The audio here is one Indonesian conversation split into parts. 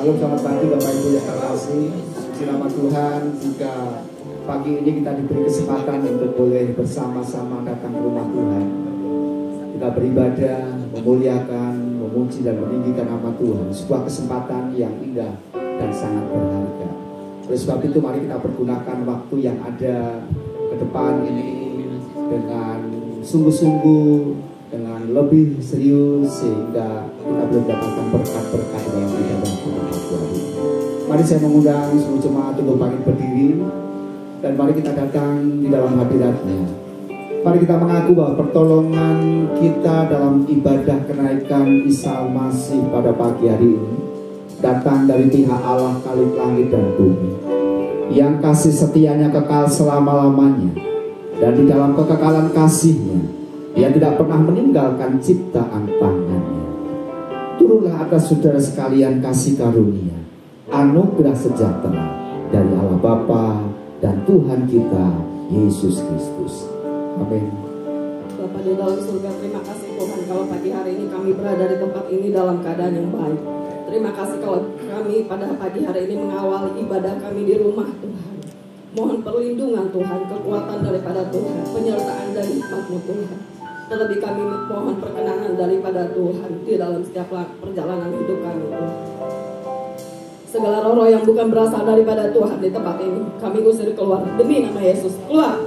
Halo, selamat pagi Bapak Ibu yang terkasih. Selamat Tuhan, jika pagi ini kita diberi kesempatan untuk boleh bersama-sama datang ke rumah Tuhan. Kita beribadah, memuliakan, memuji dan meninggikan nama Tuhan. Sebuah kesempatan yang indah dan sangat berharga. Oleh sebab itu mari kita pergunakan waktu yang ada ke depan ini dengan sungguh-sungguh, dengan lebih serius, sehingga kita boleh mendapatkan berkat-berkat dalam ibadah Tuhan. Mari saya mengundang seluruh jemaat untuk bangkit berdiri dan mari kita datang di dalam hadirat-Nya. Mari kita mengaku bahwa pertolongan kita dalam ibadah kenaikan Isa Al-Masih pada pagi hari ini datang dari pihak Allah Khalik langit dan bumi, yang kasih setianya kekal selama-lamanya, dan di dalam kekekalan kasih-Nya Dia tidak pernah meninggalkan ciptaan tangannya. Turunlah atas saudara sekalian kasih karunia, anugerah sejahtera dari Allah Bapa dan Tuhan kita Yesus Kristus. Amin. Bapa di dalam surga, terima kasih Tuhan kalau pagi hari ini kami berada di tempat ini dalam keadaan yang baik. Terima kasih kalau kami pada pagi hari ini mengawali ibadah kami di rumah Tuhan. Mohon perlindungan Tuhan, kekuatan daripada Tuhan, penyertaan dari hikmat-Mu Tuhan. Terlebih kami mohon perkenanan daripada Tuhan di dalam setiap perjalanan hidup kami Tuhan. Segala roh-roh yang bukan berasal daripada Tuhan di tempat ini kami usir keluar demi nama Yesus. Keluar.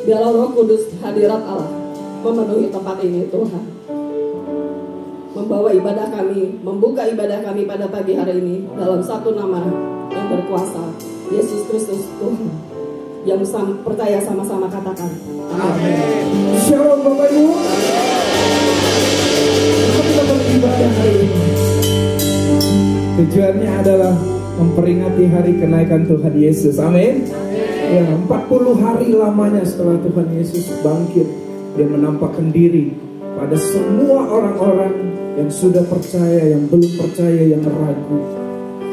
Biarlah Roh Kudus hadirat Allah memenuhi tempat ini Tuhan. Membawa ibadah kami, membuka ibadah kami pada pagi hari ini dalam satu nama yang berkuasa, Yesus Kristus Tuhan. Yang percaya sama-sama katakan amin. Shalom Bapak Ibu. Kita beribadah hari ini. Tujuannya adalah memperingati hari kenaikan Tuhan Yesus. Amin. Ya, 40 hari lamanya setelah Tuhan Yesus bangkit, Dia menampakkan diri pada semua orang-orang yang sudah percaya, yang belum percaya, yang ragu.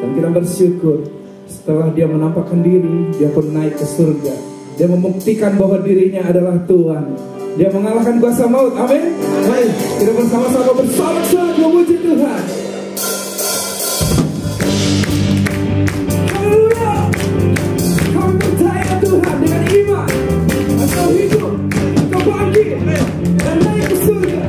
Dan kita bersyukur setelah Dia menampakkan diri, Dia pun naik ke surga. Dia membuktikan bahwa dirinya adalah Tuhan. Dia mengalahkan kuasa maut. Amin. Baik, kita bersama-sama bersorak-sorak memuji Tuhan. Haleluya. Kau percaya Tuhan dengan iman, atau hidup, atau bangkit dan naik ke surga.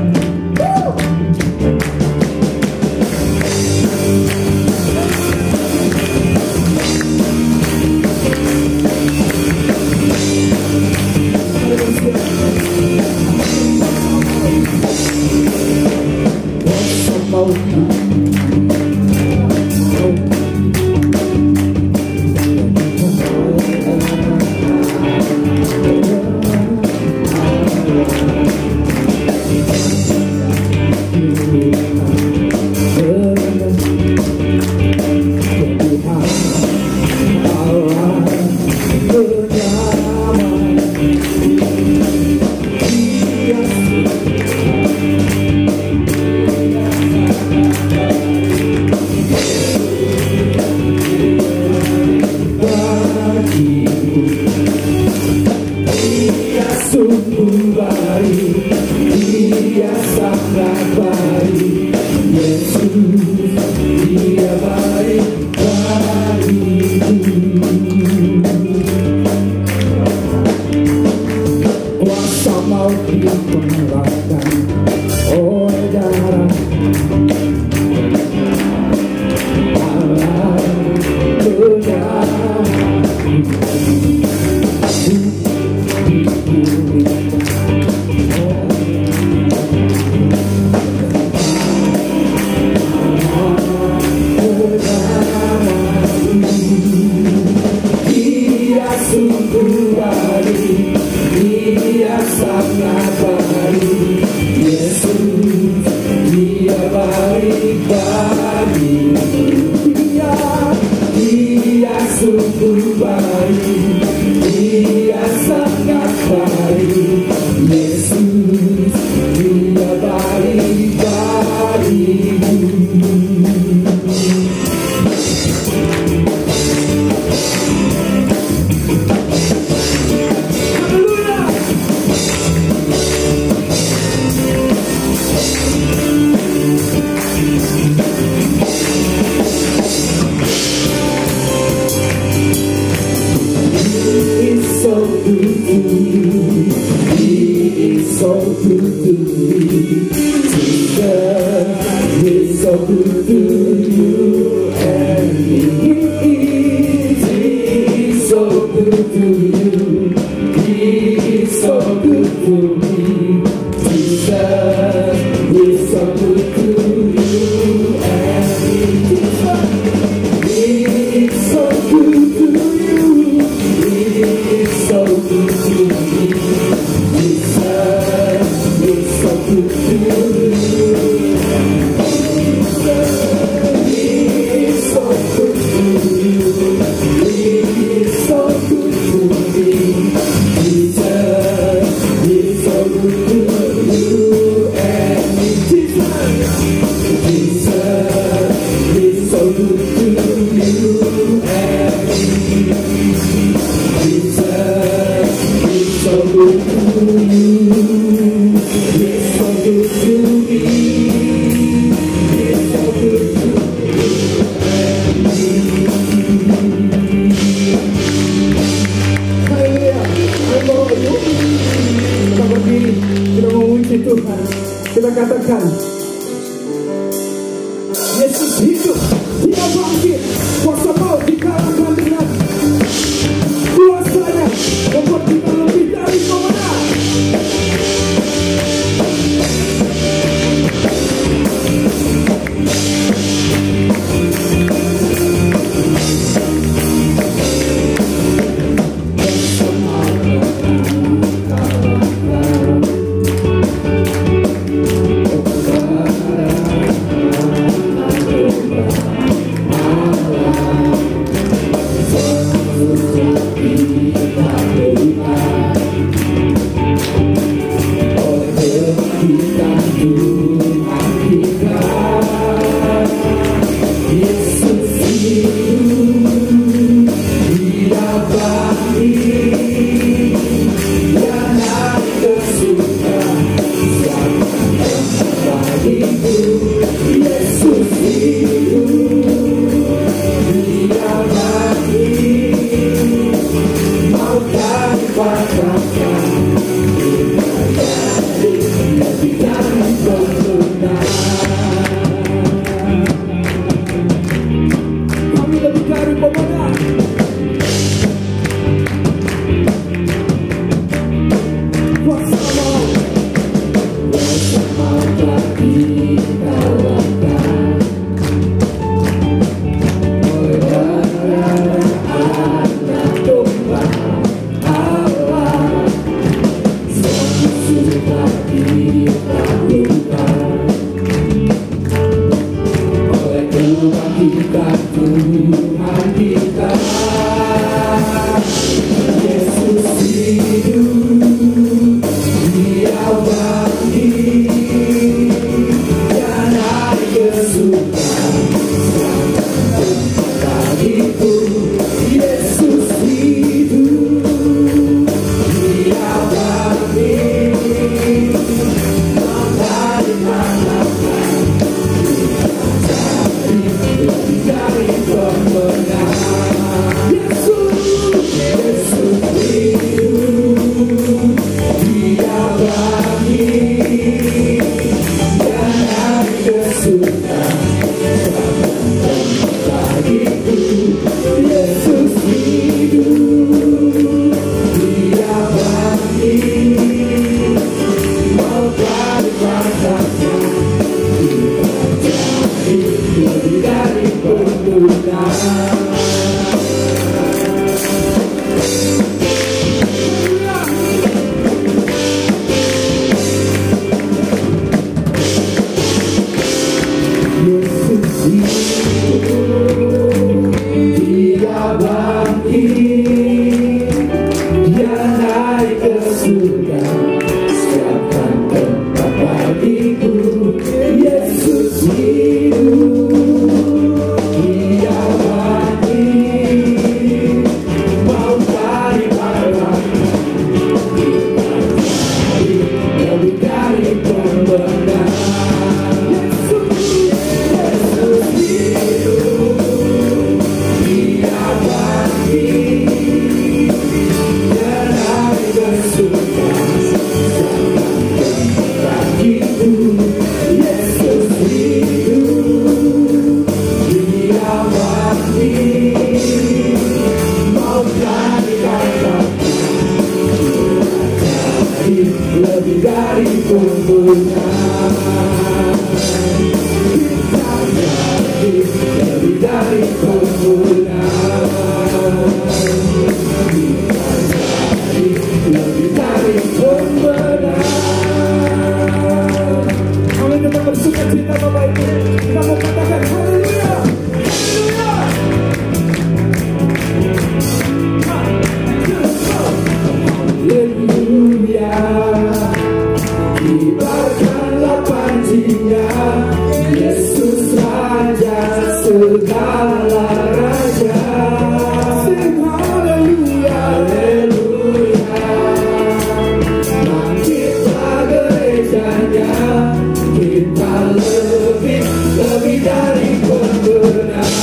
good to me. He is so good to me. Jesus is so good to you and me. He is so good to you. He is so good to me. Jesus is so good to you and me. He is so good to you. He is so good to me. Jesus is so good to you. He is so good to you. He is so good to me. Jesus is so good to you and me. Jesus is so good to you and me. Jesus is so good to you. He's so good to me. He's so good to you and me. Haleluya. Ayo Bapak Ibu, kita berdiri, kita memuji Tuhan. Kita katakan, Yesus hidup, Dia bangkit, kuasa maut dikalahkan dengan kuasanya, membuat kita lebih dari pemenang. dari pemenang. Kita jadi lebih dari pemenang. Kita jadi lebih dari pemenang. Amin, kita bersuka cita Bapak Ibu. Kita mau katakan haleluya. Haleluya, kibarkanlah panjinya, Yesus Raja segala raja. Sing haleluya, haleluya, bangkitlah gerejanya, kita lebih dari pemenang.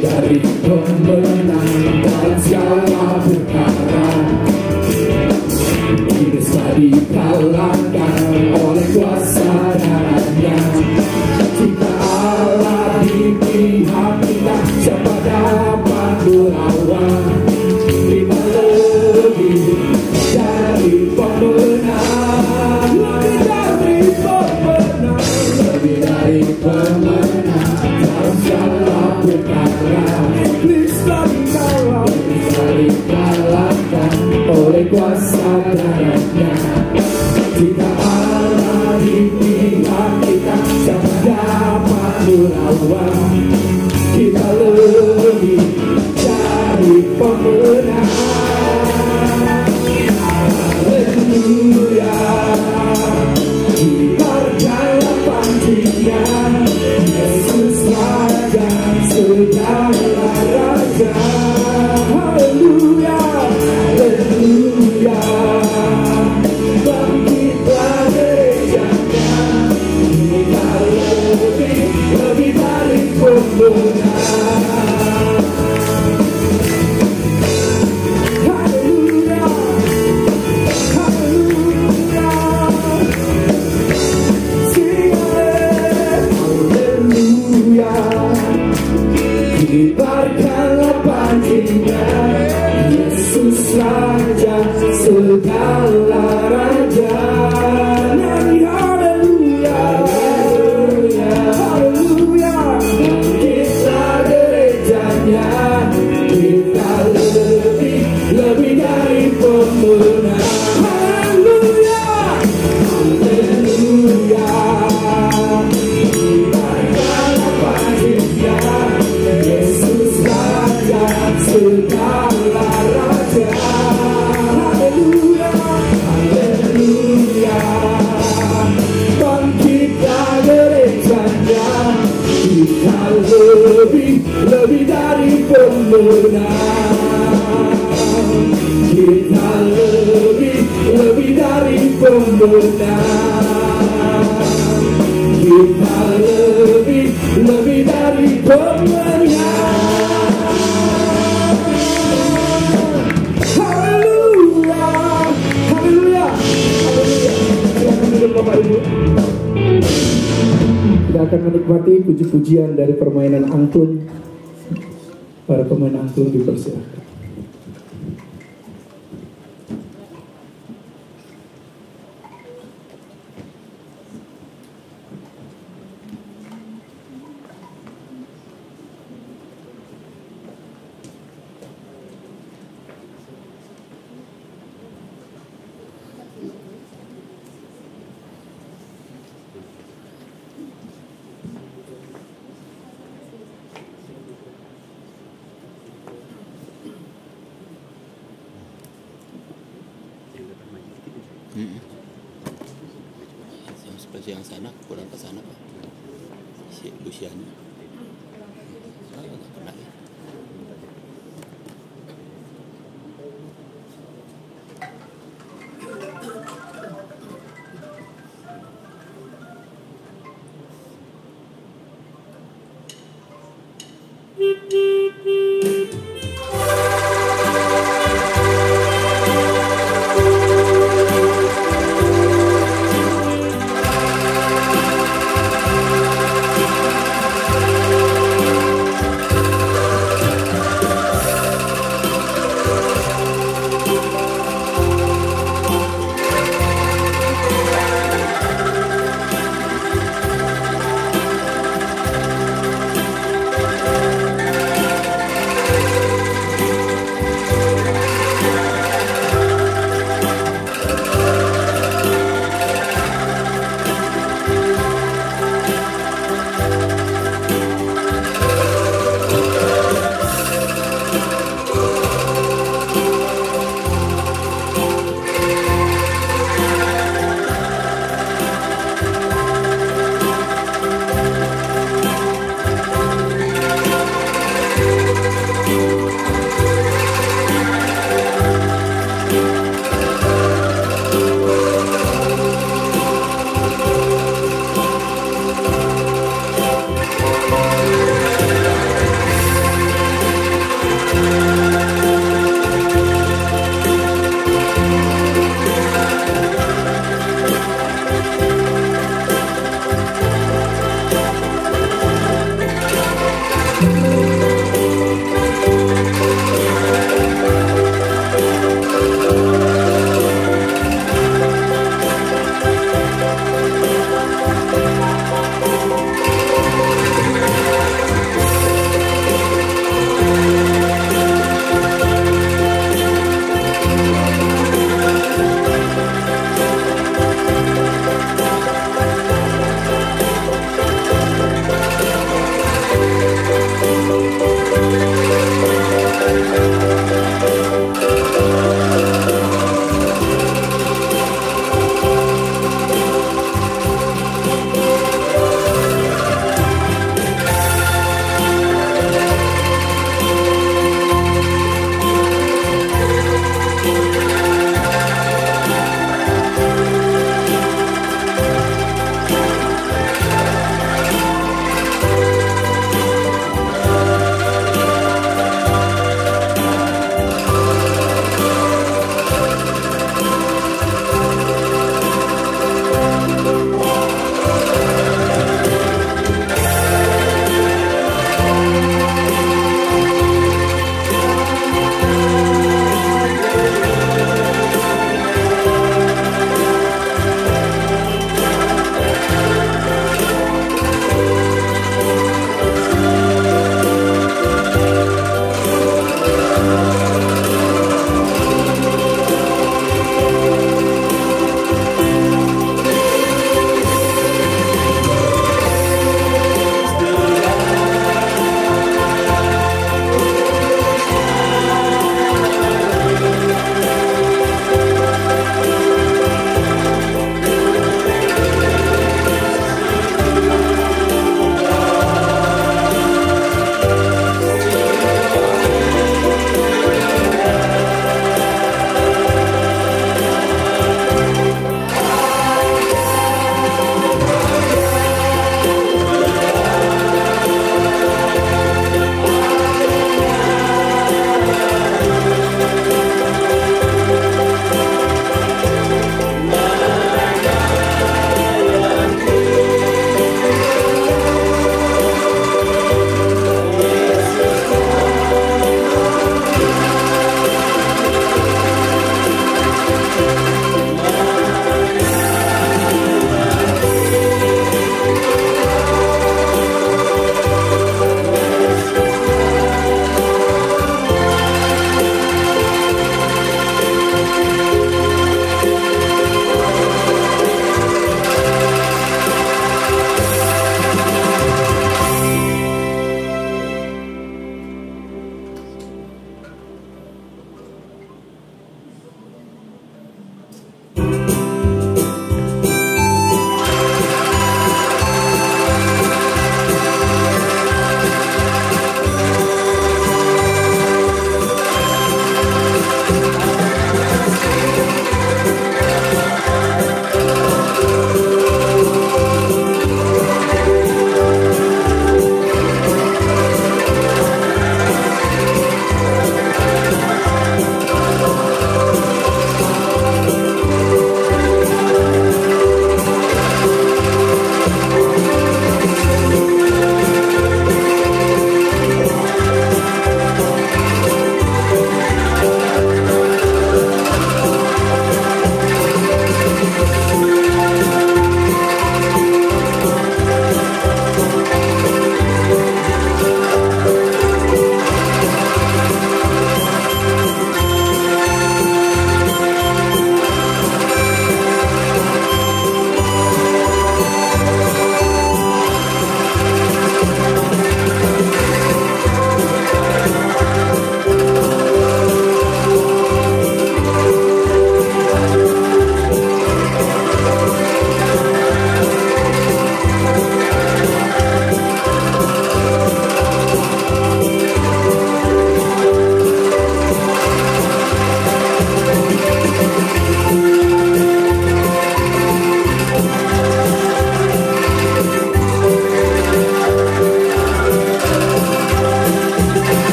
Dari pemenang dan segala perkara, kita dikalahkan oleh kuasa darahnya. Jika Allah di pihak kita, siapa dapat melawan? Kita lebih dari pemenang, lebih dari pemenang, lebih dari pemenang dalam segala perkara. Bisa dikalahkan oleh kuasa darahnya. Jika Allah di pihak kita, siapa dapat melawan? Kita lebih dari pemenang. Haleluya, kibarkanlah panjinya, Yesus Raja segala raja. Haleluya, haleluya, bangkitlah gerejanya, kita lebih dari pemenang. Haleluya, haleluya, sing haleluya, kibarkanlah panjinya, Yesus Raja segala raja. Nyanyi haleluya, haleluya, haleluya, bangkitlah gerejanya, kita lebih dari pemenang. Haleluya, haleluya, kibarkanlah panjinya, Yesus Raja segala raja. Haleluya, haleluya, bangkitlah gerejanya, kita lebih dari pemenang. Kita lebih dari pemenang. Kita lebih dari pemenang. Haleluya, haleluya, haleluya. Silakan duduk Bapak Ibu. Kita akan menikmati puji-pujian dari permainan angklung. Para pemain angklung dipersilakan. Seperti yang sana, kurang ke sana Pak. Si Luciana. Nggak pernah ya.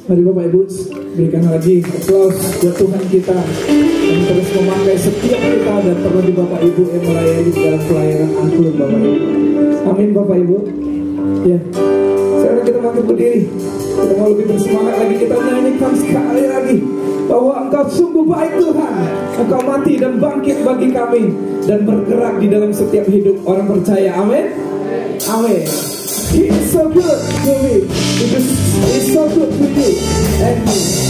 Mari Bapak Ibu berikan lagi aplaus buat Tuhan kita yang terus memakai setiap kita, dan terlebih Bapak Ibu yang melayani dalam pelayanan angklung Bapak Ibu. Amin Bapak Ibu. Ya, sekarang kita makin berdiri. Kita mau lebih bersemangat lagi, kita nyanyikan sekali lagi bahwa Engkau sungguh baik Tuhan. Engkau mati dan bangkit bagi kami dan bergerak di dalam setiap hidup orang percaya. Amin. Amin. He is so good to me because he's so good to you and me.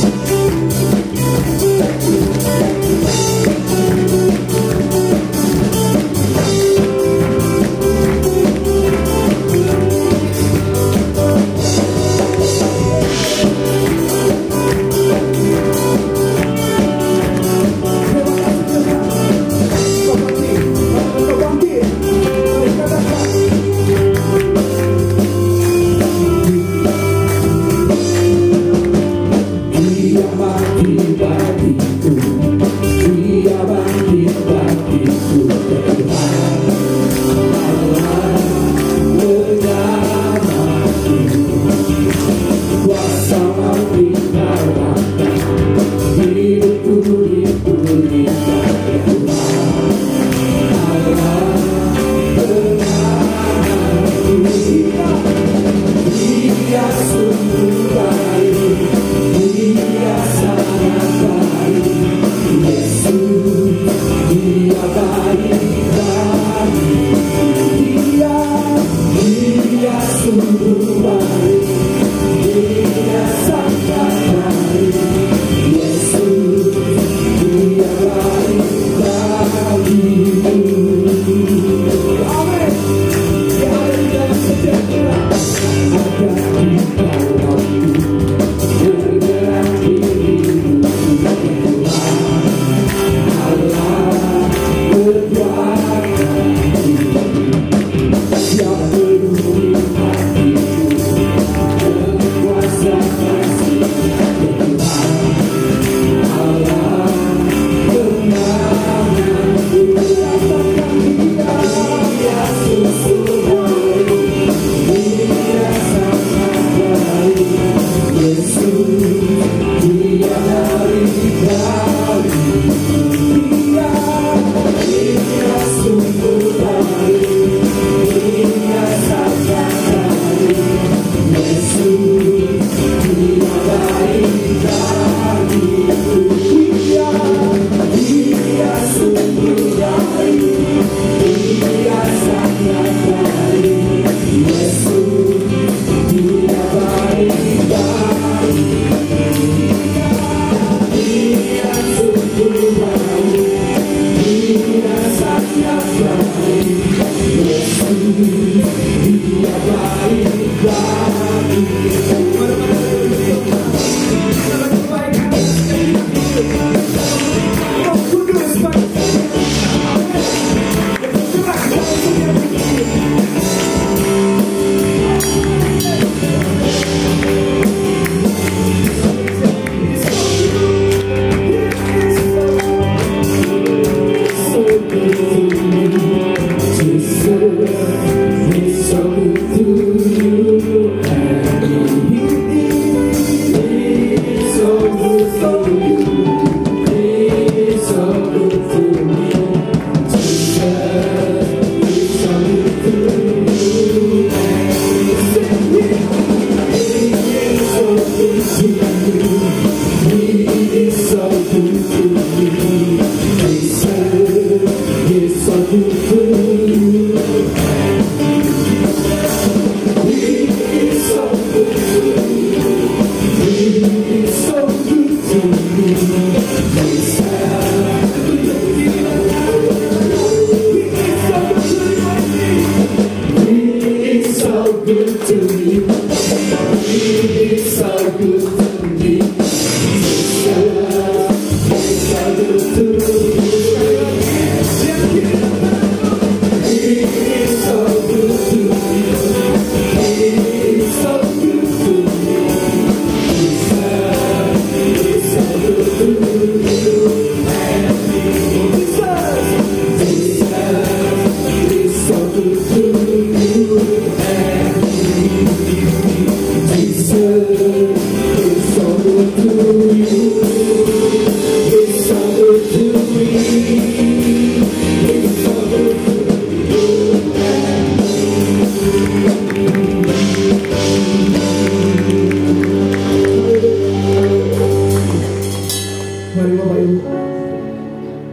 Mari Bapak Ibu,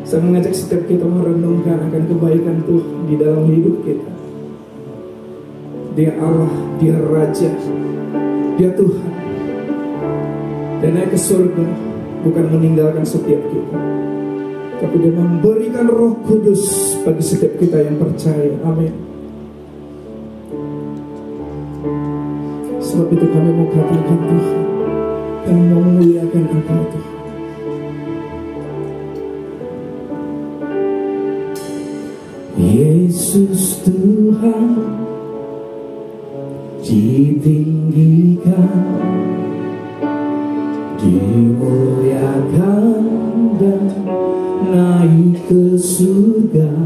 saya mengajak setiap kita merenungkan akan kebaikan Tuhan di dalam hidup kita. Dia Allah, Dia Raja, Dia Tuhan. Dan naik ke surga bukan meninggalkan setiap kita, tapi Dia memberikan Roh Kudus bagi setiap kita yang percaya. Amin. Sebab itu kami mau katakan Tuhan, kami mau memuliakan Engkau Tuhan. Yesus Tuhan ditinggikan, dimuliakan dan naik ke surga.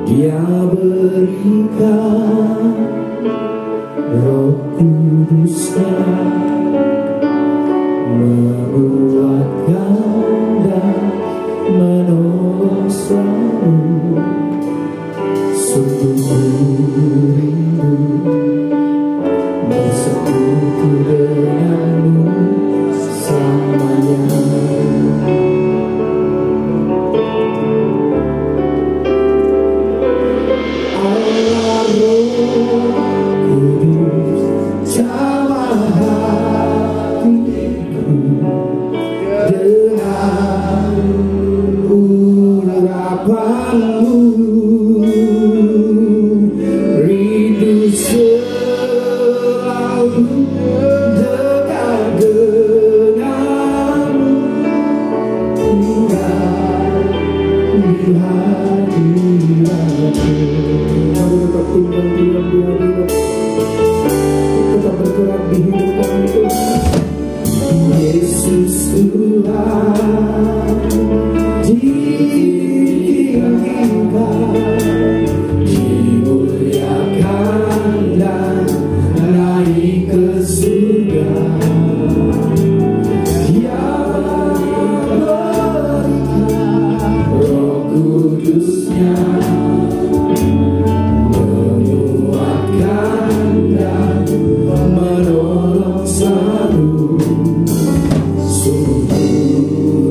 Dia berikan Roh Kudus-Nya, menguatkan dan menolong selalu. Sungguh rindu bersekutu denganmu selamanya. Allah Roh Kudus jamah hatiku dengan urapanmu. Rindu selalu dekat denganmu, tinggal di hadiratmu. Mari tetap tinggal di hadirat, tetap bergerak di hidup kami Tuhan. Yesus Tuhan ditinggikan, dimuliakan dan naik ke surga. Dia berikan Roh Kudus-Nya, menguatkan dan menolong selalu. Sungguh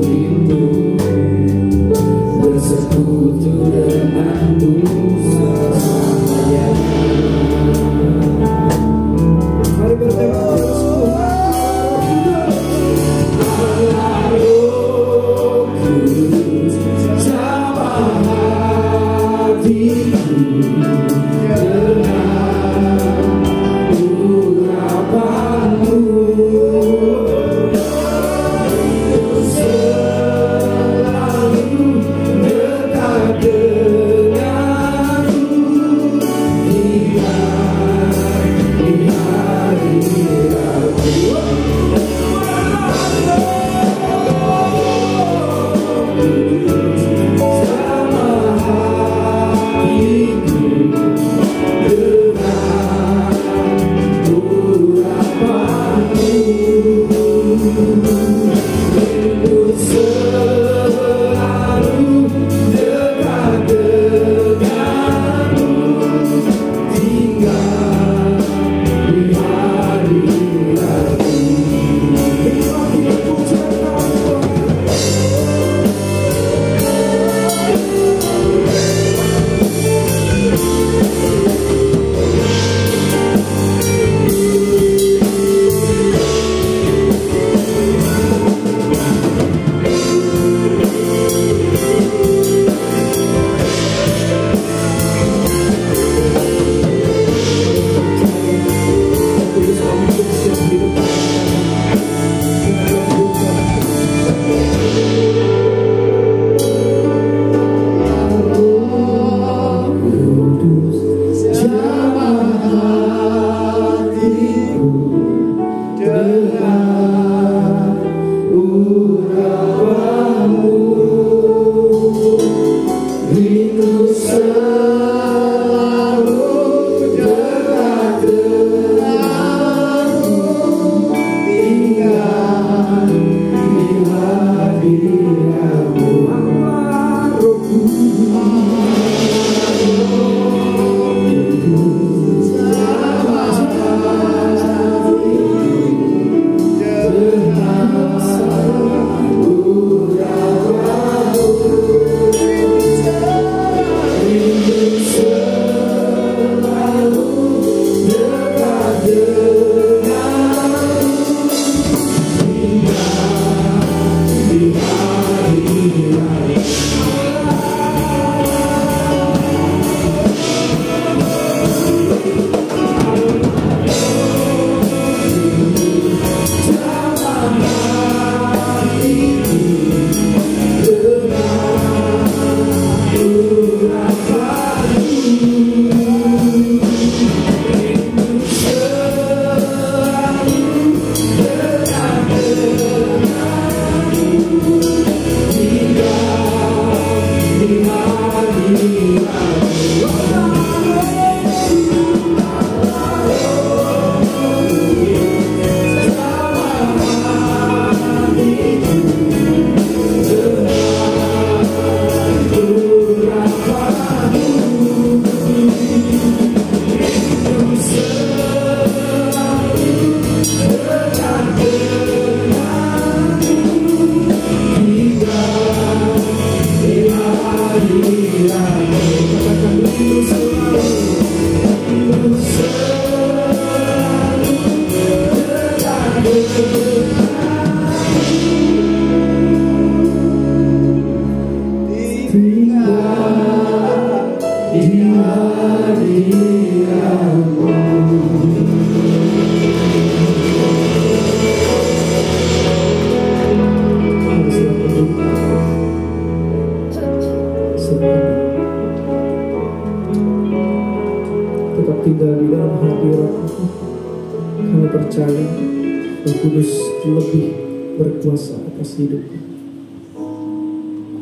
Roh Kudus lebih berkuasa atas hidupku.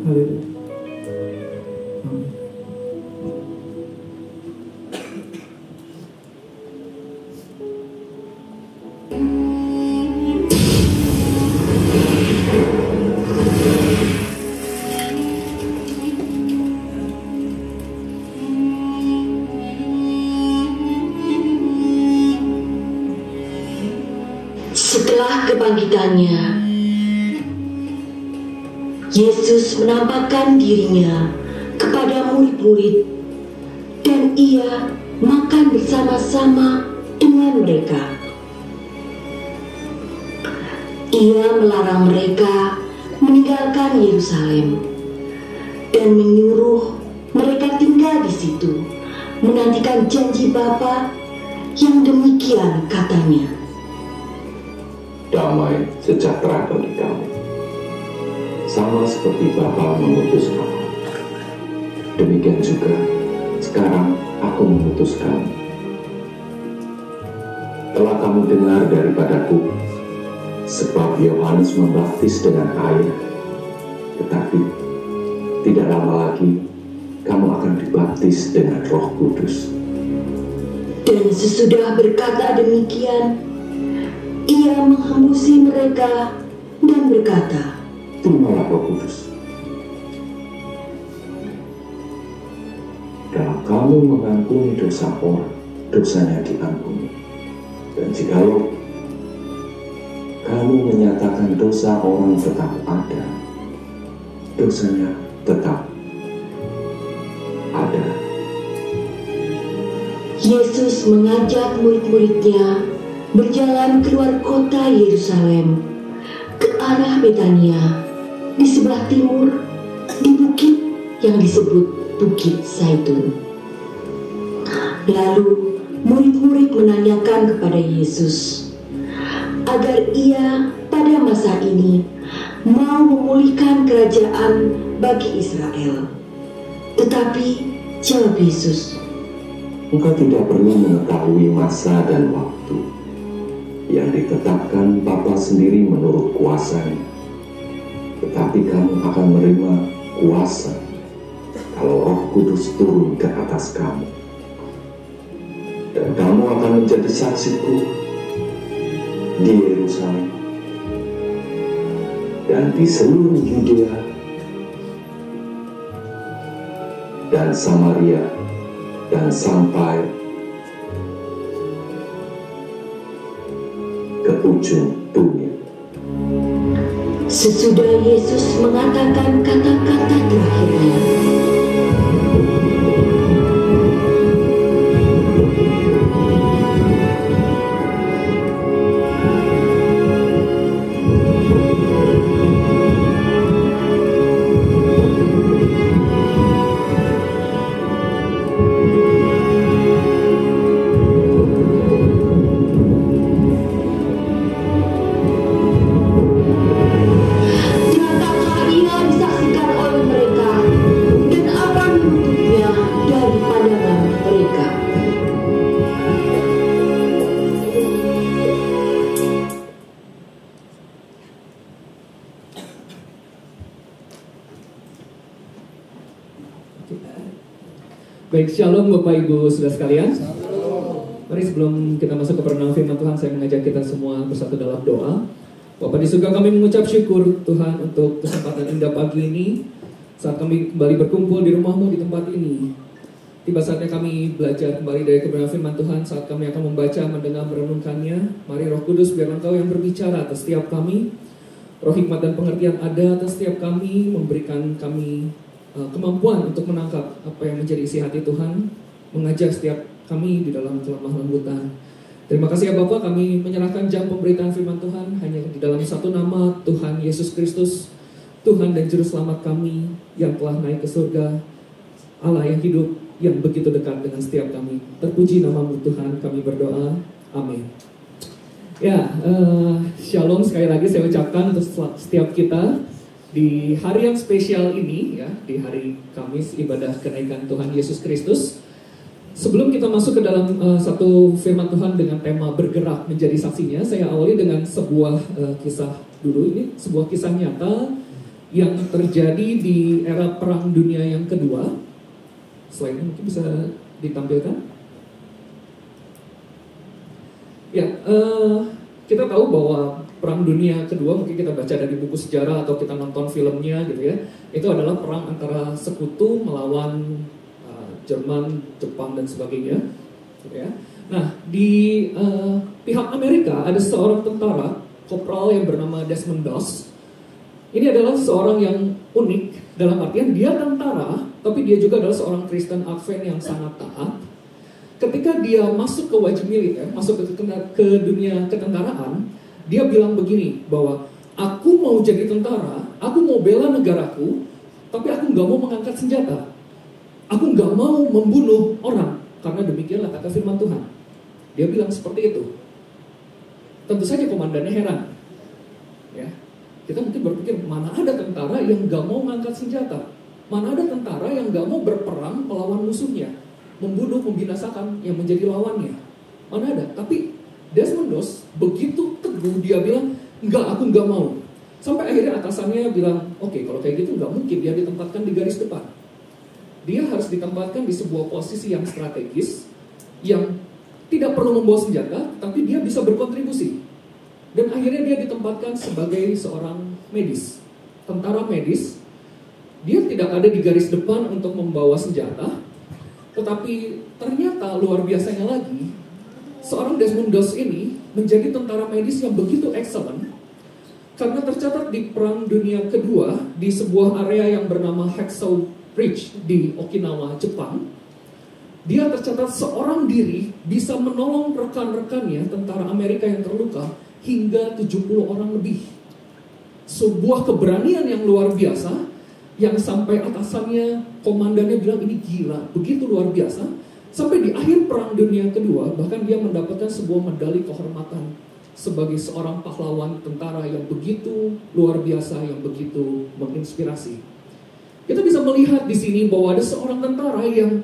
Haleluya. Amin. Setelah kebangkitannya, Yesus menampakkan dirinya kepada murid-murid dan ia makan bersama-sama dengan mereka. Ia melarang mereka meninggalkan Yerusalem dan menyuruh mereka tinggal di situ, menantikan janji Bapa yang demikian katanya. Damai sejahtera bagi kamu, sama seperti Bapa mengutus kamu, demikian juga sekarang aku mengutus kamu. Telah kamu dengar daripadaku, sebab Yohanes membaptis dengan air, tetapi tidak lama lagi kamu akan dibaptis dengan Roh Kudus. Dan sesudah berkata demikian, ia menghembusi mereka dan berkata, Terimalah Roh Kudus. Kalau kamu mengampuni dosa orang, dosanya diampuni. Dan jikalau kamu menyatakan dosa orang tetap ada, dosanya tetap ada. Yesus mengajak murid-muridnya berjalan keluar kota Yerusalem ke arah Betania di sebelah timur, di bukit yang disebut Bukit Zaitun. Lalu murid-murid menanyakan kepada Yesus agar ia pada masa ini mau memulihkan kerajaan bagi Israel. Tetapi jawab Yesus, Engkau tidak perlu mengetahui masa dan waktu yang ditetapkan Bapa sendiri menurut kuasanya. Tetapi kamu akan menerima kuasa kalau Roh Kudus turun ke atas kamu. Dan kamu akan menjadi saksiku di Yerusalem dan di seluruh Yudea dan Samaria dan sampai ke ujung dunia. sesudah Yesus mengatakan kata-kata terakhirnya, Baik, shalom Bapak Ibu Saudara sekalian. Mari sebelum kita masuk ke perenungan firman Tuhan, saya mengajak kita semua bersatu dalam doa. Bapa di surga, kami mengucap syukur Tuhan untuk kesempatan indah pagi ini, saat kami kembali berkumpul di rumah-Mu di tempat ini. Tiba saatnya kami belajar kembali dari kebenaran firman Tuhan, saat kami akan membaca, mendengar, merenungkannya. Mari Roh Kudus, biar Engkau yang berbicara atas setiap kami. Roh hikmat dan pengertian ada atas setiap kami, memberikan kami kemampuan untuk menangkap apa yang menjadi isi hati Tuhan, mengajar setiap kami di dalam kelemah lembutan. Terima kasih ya Bapak, kami menyerahkan jam pemberitaan firman Tuhan hanya di dalam satu nama, Tuhan Yesus Kristus, Tuhan dan Juru Selamat kami yang telah naik ke surga, Allah yang hidup, yang begitu dekat dengan setiap kami. Terpuji nama-Mu Tuhan, kami berdoa, amin. Ya, shalom sekali lagi saya ucapkan untuk setiap kita di hari yang spesial ini, ya, di hari Kamis ibadah kenaikan Tuhan Yesus Kristus. Sebelum kita masuk ke dalam satu firman Tuhan dengan tema bergerak menjadi saksinya, saya awali dengan sebuah kisah dulu. Ini sebuah kisah nyata yang terjadi di era Perang Dunia yang kedua. Selain mungkin bisa ditampilkan. Ya, kita tahu bahwa Perang Dunia Kedua, mungkin kita baca dari buku sejarah atau kita nonton filmnya gitu ya, itu adalah perang antara sekutu melawan Jerman, Jepang dan sebagainya, gitu ya. Nah, di pihak Amerika ada seorang tentara kopral yang bernama Desmond Doss. Ini adalah seorang yang unik dalam artian dia tentara, tapi dia juga adalah seorang Kristen Advent yang sangat taat. Ketika dia masuk ke wajib militer, masuk ke dunia ketentaraan, dia bilang begini, bahwa aku mau jadi tentara, aku mau bela negaraku, tapi aku nggak mau mengangkat senjata. Aku nggak mau membunuh orang, karena demikianlah kata firman Tuhan. Dia bilang seperti itu. Tentu saja komandannya heran. Ya, kita mungkin berpikir, mana ada tentara yang nggak mau mengangkat senjata? Mana ada tentara yang nggak mau berperang melawan musuhnya, membunuh, membinasakan yang menjadi lawannya? Mana ada? Tapi Desmond Doss begitu teguh, dia bilang, enggak, aku nggak mau. Sampai akhirnya atasannya bilang, oke, kalau kayak gitu nggak mungkin dia ditempatkan di garis depan. Dia harus ditempatkan di sebuah posisi yang strategis, yang tidak perlu membawa senjata, tapi dia bisa berkontribusi. Dan akhirnya dia ditempatkan sebagai seorang medis, tentara medis. Dia tidak ada di garis depan untuk membawa senjata, tetapi ternyata luar biasanya lagi, seorang Desmond Doss ini menjadi tentara medis yang begitu excellent, karena tercatat di Perang Dunia Kedua, di sebuah area yang bernama Hacksaw Ridge di Okinawa, Jepang, dia tercatat seorang diri bisa menolong rekan-rekannya, tentara Amerika yang terluka, hingga 70 orang lebih. Sebuah keberanian yang luar biasa, yang sampai atasannya, komandannya bilang ini gila, begitu luar biasa. Sampai di akhir Perang Dunia Kedua, bahkan dia mendapatkan sebuah medali kehormatan sebagai seorang pahlawan tentara yang begitu luar biasa, yang begitu menginspirasi. Kita bisa melihat di sini bahwa ada seorang tentara yang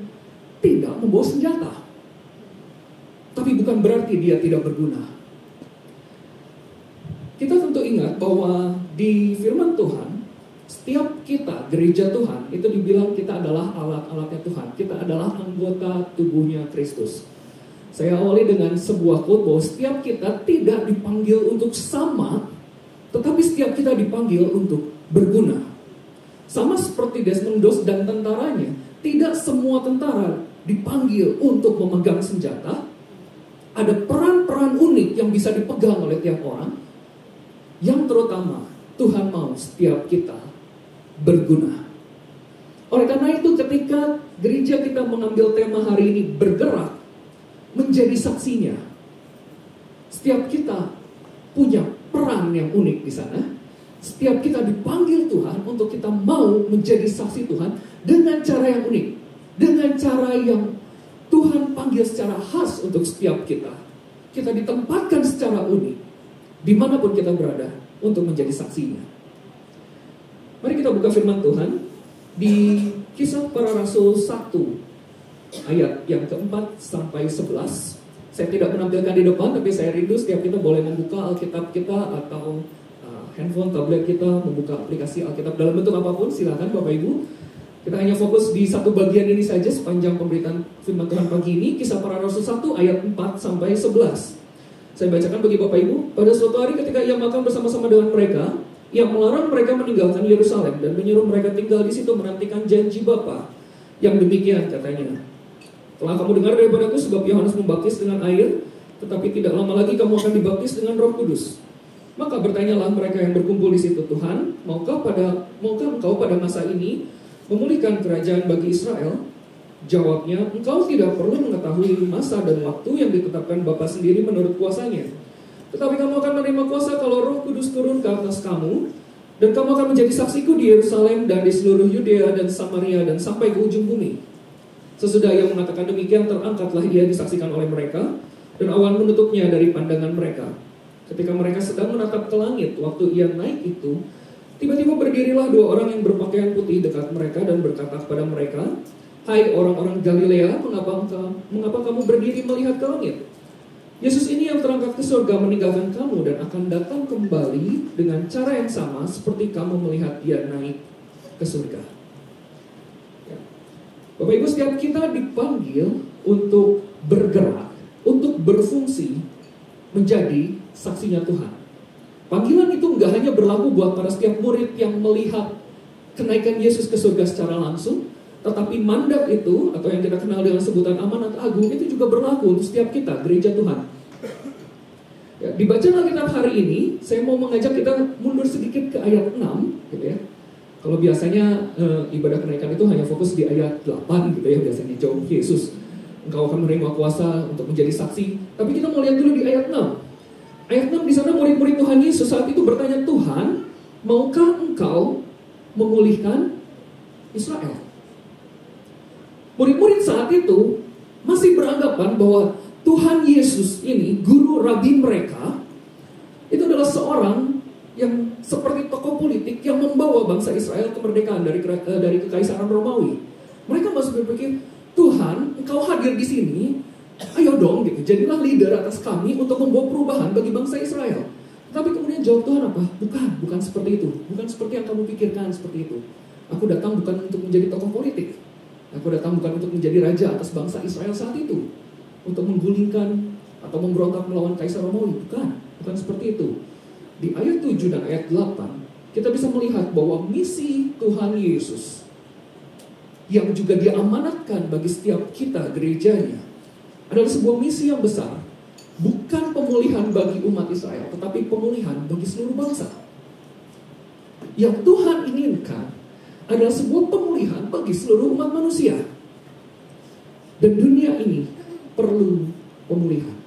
tidak membawa senjata. Tapi bukan berarti dia tidak berguna. Kita tentu ingat bahwa di firman Tuhan, setiap kita, gereja Tuhan, itu dibilang kita adalah alat-alatnya Tuhan. Kita adalah anggota tubuhnya Kristus. Saya awali dengan sebuah quote bahwa setiap kita tidak dipanggil untuk sama, tetapi setiap kita dipanggil untuk berguna. Sama seperti Desmond Doss dan tentaranya, tidak semua tentara dipanggil untuk memegang senjata. Ada peran-peran unik yang bisa dipegang oleh tiap orang, yang terutama Tuhan mau setiap kita berguna. Oleh karena itu, ketika gereja kita mengambil tema hari ini, bergerak menjadi saksinya, setiap kita punya peran yang unik di sana. Setiap kita dipanggil Tuhan untuk kita mau menjadi saksi Tuhan dengan cara yang unik, dengan cara yang Tuhan panggil secara khas untuk setiap kita. Kita ditempatkan secara unik dimanapun kita berada untuk menjadi saksinya. Mari kita buka firman Tuhan di Kisah Para Rasul 1 ayat yang keempat sampai 11. Saya tidak menampilkan di depan, tapi saya rindu setiap kita boleh membuka Alkitab kita atau handphone, tablet kita, membuka aplikasi Alkitab dalam bentuk apapun, silakan Bapak Ibu. Kita hanya fokus di satu bagian ini saja sepanjang pemberitaan firman Tuhan pagi ini. Kisah Para Rasul 1 ayat 4 sampai 11. Saya bacakan bagi Bapak Ibu. Pada suatu hari ketika ia makan bersama-sama dengan mereka, ia melarang mereka meninggalkan Yerusalem dan menyuruh mereka tinggal di situ menantikan janji Bapa. Yang demikian katanya, telah kamu dengar daripadaku sebab Yohanes membaptis dengan air, tetapi tidak lama lagi kamu akan dibaptis dengan Roh Kudus. Maka bertanyalah mereka yang berkumpul di situ, Tuhan, maukah engkau pada masa ini memulihkan kerajaan bagi Israel? Jawabnya, engkau tidak perlu mengetahui masa dan waktu yang ditetapkan Bapa sendiri menurut kuasanya. Tetapi kamu akan menerima kuasa kalau Roh Kudus turun ke atas kamu, dan kamu akan menjadi saksiku di Yerusalem dan di seluruh Yudea dan Samaria dan sampai ke ujung bumi. Sesudah ia mengatakan demikian, terangkatlah ia disaksikan oleh mereka, dan awan menutupnya dari pandangan mereka. Ketika mereka sedang menatap ke langit, waktu ia naik itu, tiba-tiba berdirilah dua orang yang berpakaian putih dekat mereka dan berkata kepada mereka, Hai orang-orang Galilea, mengapa kamu berdiri melihat ke langit? Yesus ini yang terangkat ke surga meninggalkan kamu dan akan datang kembali dengan cara yang sama seperti kamu melihat dia naik ke surga. Ya. Bapak Ibu, setiap kita dipanggil untuk bergerak, untuk berfungsi menjadi saksinya Tuhan. Panggilan itu nggak hanya berlaku buat para setiap murid yang melihat kenaikan Yesus ke surga secara langsung, tetapi mandat itu, atau yang kita kenal dengan sebutan amanat agung, itu juga berlaku untuk setiap kita, gereja Tuhan. Ya, di bacaan Alkitab hari ini, saya mau mengajak kita mundur sedikit ke ayat 6, gitu ya. Kalau biasanya ibadah kenaikan itu hanya fokus di ayat 8, gitu ya, biasanya jawab Yesus, engkau akan menerima kuasa untuk menjadi saksi. Tapi kita mau lihat dulu di ayat 6. Ayat 6 di sana murid-murid Tuhan Yesus saat itu bertanya, Tuhan, maukah engkau memulihkan Israel? Murid-murid saat itu masih beranggapan bahwa Tuhan Yesus ini, guru rabi mereka, itu adalah seorang yang seperti tokoh politik yang membawa bangsa Israel kemerdekaan dari kekaisaran Romawi. Mereka masih berpikir, Tuhan, engkau hadir di sini, ayo dong, gitu, jadilah leader atas kami untuk membawa perubahan bagi bangsa Israel. Tapi kemudian jawab Tuhan apa? Bukan seperti itu. Bukan seperti yang kamu pikirkan seperti itu. Aku datang bukan untuk menjadi tokoh politik. Aku datang bukan untuk menjadi raja atas bangsa Israel saat itu, untuk menggulingkan atau memberontak melawan Kaisar Romawi. Bukan seperti itu. Di ayat 7 dan ayat 8, kita bisa melihat bahwa misi Tuhan Yesus yang juga diamanatkan bagi setiap kita gerejanya adalah sebuah misi yang besar. Bukan pemulihan bagi umat Israel, tetapi pemulihan bagi seluruh bangsa. Yang Tuhan inginkan adalah sebuah pemulihan bagi seluruh umat manusia. Dan dunia ini perlu pemulihan.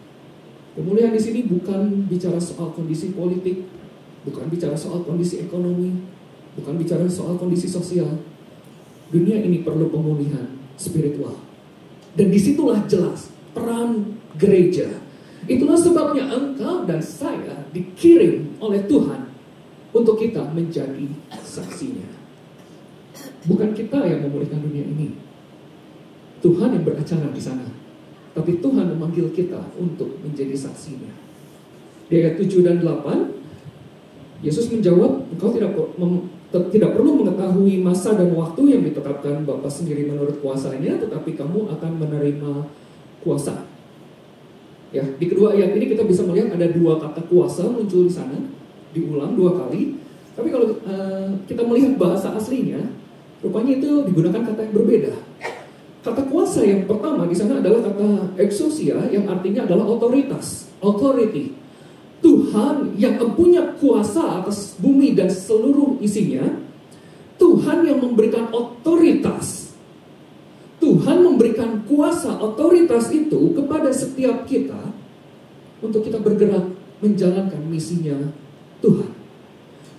Pemulihan di sini bukan bicara soal kondisi politik, bukan bicara soal kondisi ekonomi, bukan bicara soal kondisi sosial. Dunia ini perlu pemulihan spiritual. Dan disitulah jelas peran gereja. Itulah sebabnya engkau dan saya dikirim oleh Tuhan untuk kita menjadi saksinya. Bukan kita yang memulihkan dunia ini. Tuhan yang beracara di sana. Tapi Tuhan memanggil kita untuk menjadi saksinya. Di ayat 7 dan 8, Yesus menjawab, engkau tidak perlu mengetahui masa dan waktu yang ditetapkan Bapa sendiri menurut kuasanya, tetapi kamu akan menerima kuasa. Ya, di kedua ayat ini kita bisa melihat ada dua kata kuasa muncul di sana, diulang 2 kali. Tapi kalau kita melihat bahasa aslinya, rupanya itu digunakan kata yang berbeda. Kata kuasa yang pertama di sana adalah kata exousia, yang artinya adalah otoritas, authority. Tuhan yang punya kuasa atas bumi dan seluruh isinya. Tuhan yang memberikan otoritas. Tuhan memberikan kuasa otoritas itu kepada setiap kita untuk kita bergerak menjalankan misinya Tuhan.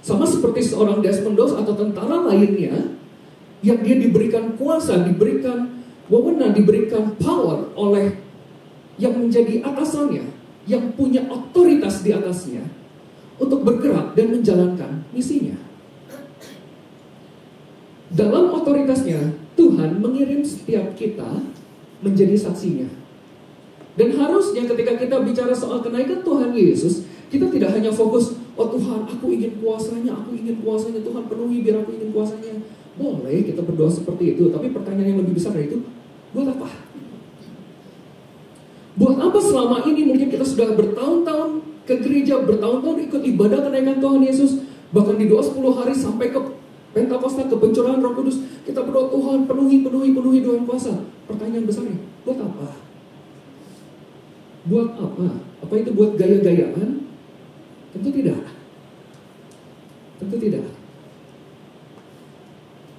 Sama seperti seorang Desmond Doss atau tentara lainnya yang dia diberikan kuasa, diberikan wewenang, diberikan power oleh yang menjadi atasannya, yang punya otoritas di atasnya untuk bergerak dan menjalankan misinya. Dalam otoritasnya, Tuhan mengirim setiap kita menjadi saksinya. Dan harusnya ketika kita bicara soal kenaikan Tuhan Yesus, kita tidak hanya fokus, oh Tuhan, aku ingin kuasanya, Tuhan penuhi biar aku ingin kuasanya. Boleh kita berdoa seperti itu, tapi pertanyaan yang lebih besar dari itu, buat apa? Buat apa selama ini mungkin kita sudah bertahun-tahun ke gereja, bertahun-tahun ikut ibadah kenaikan Tuhan Yesus, bahkan di doa 10 hari sampai ke Pentakosta, ke pencurahan Roh Kudus, kita berdoa Tuhan penuhi doa kuasa. Pertanyaan besarnya, buat apa? Buat apa? Apa itu buat gaya-gayaan? Tentu tidak. Tentu tidak.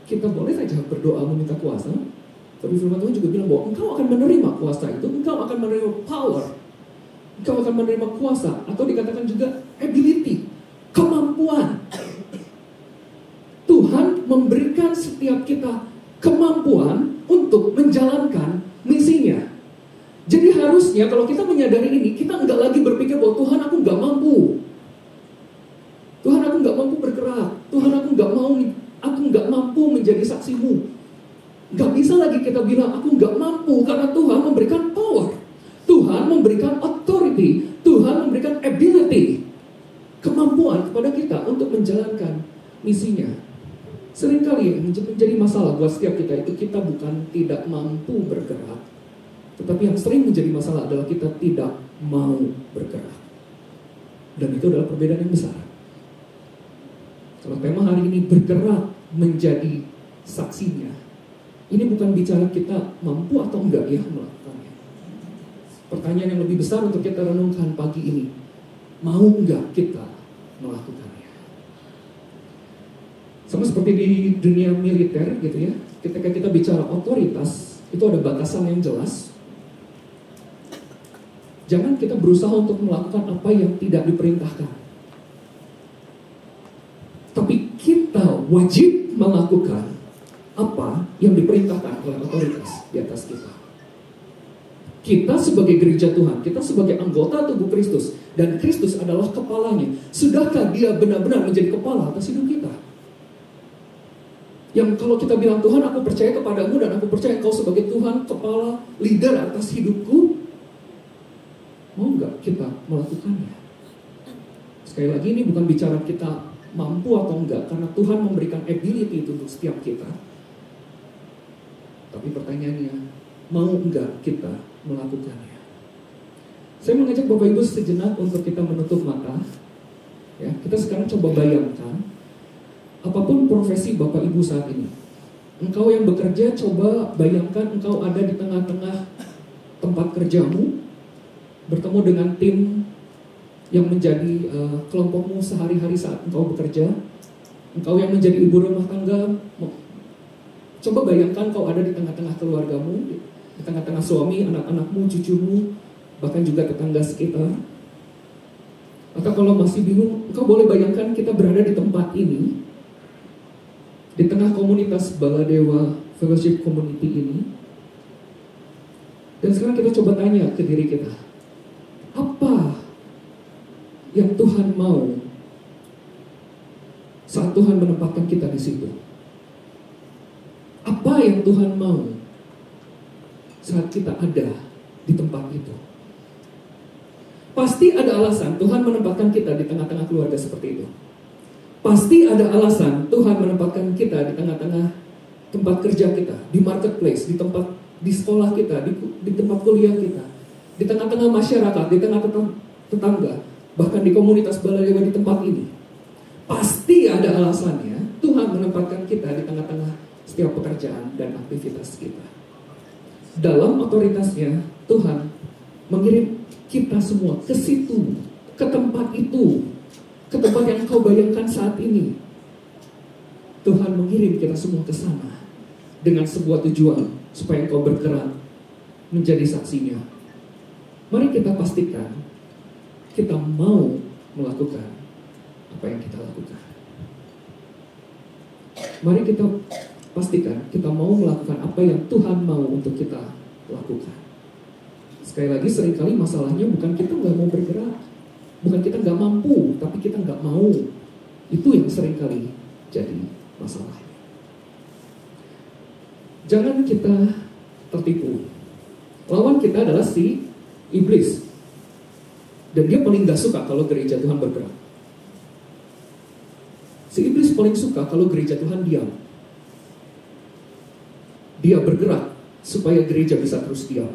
Kita boleh saja berdoa meminta kuasa, tapi firman Tuhan juga bilang bahwa engkau akan menerima kuasa itu, engkau akan menerima power, engkau akan menerima kuasa, atau dikatakan juga ability, kemampuan. Tuhan memberikan setiap kita kemampuan untuk menjalankan misinya. Jadi harusnya kalau kita menyadari ini, kita enggak lagi berpikir bahwa Tuhan aku enggak mampu. Tuhan aku enggak mampu bergerak. Tuhan aku enggak mampu menjadi saksimu. Enggak bisa bisa lagi kita bilang aku nggak mampu, karena Tuhan memberikan power, Tuhan memberikan authority, Tuhan memberikan ability, kemampuan kepada kita untuk menjalankan misinya. Seringkali yang menjadi masalah buat setiap kita itu kita bukan tidak mampu bergerak, tetapi yang sering menjadi masalah adalah kita tidak mau bergerak. Dan itu adalah perbedaan yang besar. Kalau tema hari ini bergerak menjadi saksinya, ini bukan bicara kita mampu atau enggak ya melakukannya. Pertanyaan yang lebih besar untuk kita renungkan pagi ini, mau enggak kita melakukannya? Sama seperti di dunia militer gitu ya, ketika kita bicara otoritas, itu ada batasan yang jelas. Jangan kita berusaha untuk melakukan apa yang tidak diperintahkan, tapi kita wajib melakukan apa yang diperintahkan oleh otoritas di atas kita. Kita sebagai gereja Tuhan, kita sebagai anggota tubuh Kristus, dan Kristus adalah kepalanya. Sudahkah dia benar-benar menjadi kepala atas hidup kita? Yang kalau kita bilang, Tuhan aku percaya kepadamu dan aku percaya Engkau sebagai Tuhan, kepala, leader atas hidupku, mau nggak kita melakukannya? Sekali lagi ini bukan bicara kita mampu atau enggak, karena Tuhan memberikan ability itu untuk setiap kita. Tapi pertanyaannya, mau enggak kita melakukannya? Saya mengajak Bapak Ibu sejenak untuk kita menutup mata. Ya, kita sekarang coba bayangkan, apapun profesi Bapak Ibu saat ini, engkau yang bekerja, coba bayangkan engkau ada di tengah-tengah tempat kerjamu, bertemu dengan tim yang menjadi kelompokmu sehari-hari saat engkau bekerja. Engkau yang menjadi ibu rumah tangga, coba bayangkan kau ada di tengah-tengah keluargamu, di tengah-tengah suami, anak-anakmu, cucumu, bahkan juga tetangga sekitar. Atau kalau masih bingung, engkau boleh bayangkan kita berada di tempat ini, di tengah komunitas Baladewa Fellowship Community ini. Dan sekarang kita coba tanya ke diri kita, apa yang Tuhan mau saat Tuhan menempatkan kita di situ? Apa yang Tuhan mau saat kita ada di tempat itu? Pasti ada alasan Tuhan menempatkan kita di tengah-tengah keluarga seperti itu. Pasti ada alasan Tuhan menempatkan kita di tengah-tengah tempat kerja kita, di marketplace, di sekolah kita, di tempat kuliah kita, di tengah-tengah masyarakat, di tengah-tengah tetangga, bahkan di komunitas Baladewa di tempat ini. Pasti ada alasannya Tuhan menempatkan kita di tengah-tengah setiap pekerjaan dan aktivitas kita. Dalam otoritasnya, Tuhan mengirim kita semua ke situ, ke tempat itu, ke tempat yang kau bayangkan saat ini. Tuhan mengirim kita semua ke sana dengan sebuah tujuan supaya kau bergerak menjadi saksinya. Mari kita pastikan kita mau melakukan apa yang kita lakukan. Mari kita pastikan kita mau melakukan apa yang Tuhan mau untuk kita lakukan. Sekali lagi, seringkali masalahnya bukan kita nggak mau bergerak, bukan kita nggak mampu, tapi kita nggak mau. Itu yang seringkali jadi masalah. Jangan kita tertipu. Lawan kita adalah si iblis. Dan dia paling gak suka kalau gereja Tuhan bergerak. Si iblis paling suka kalau gereja Tuhan diam. Dia bergerak supaya gereja bisa terus diam.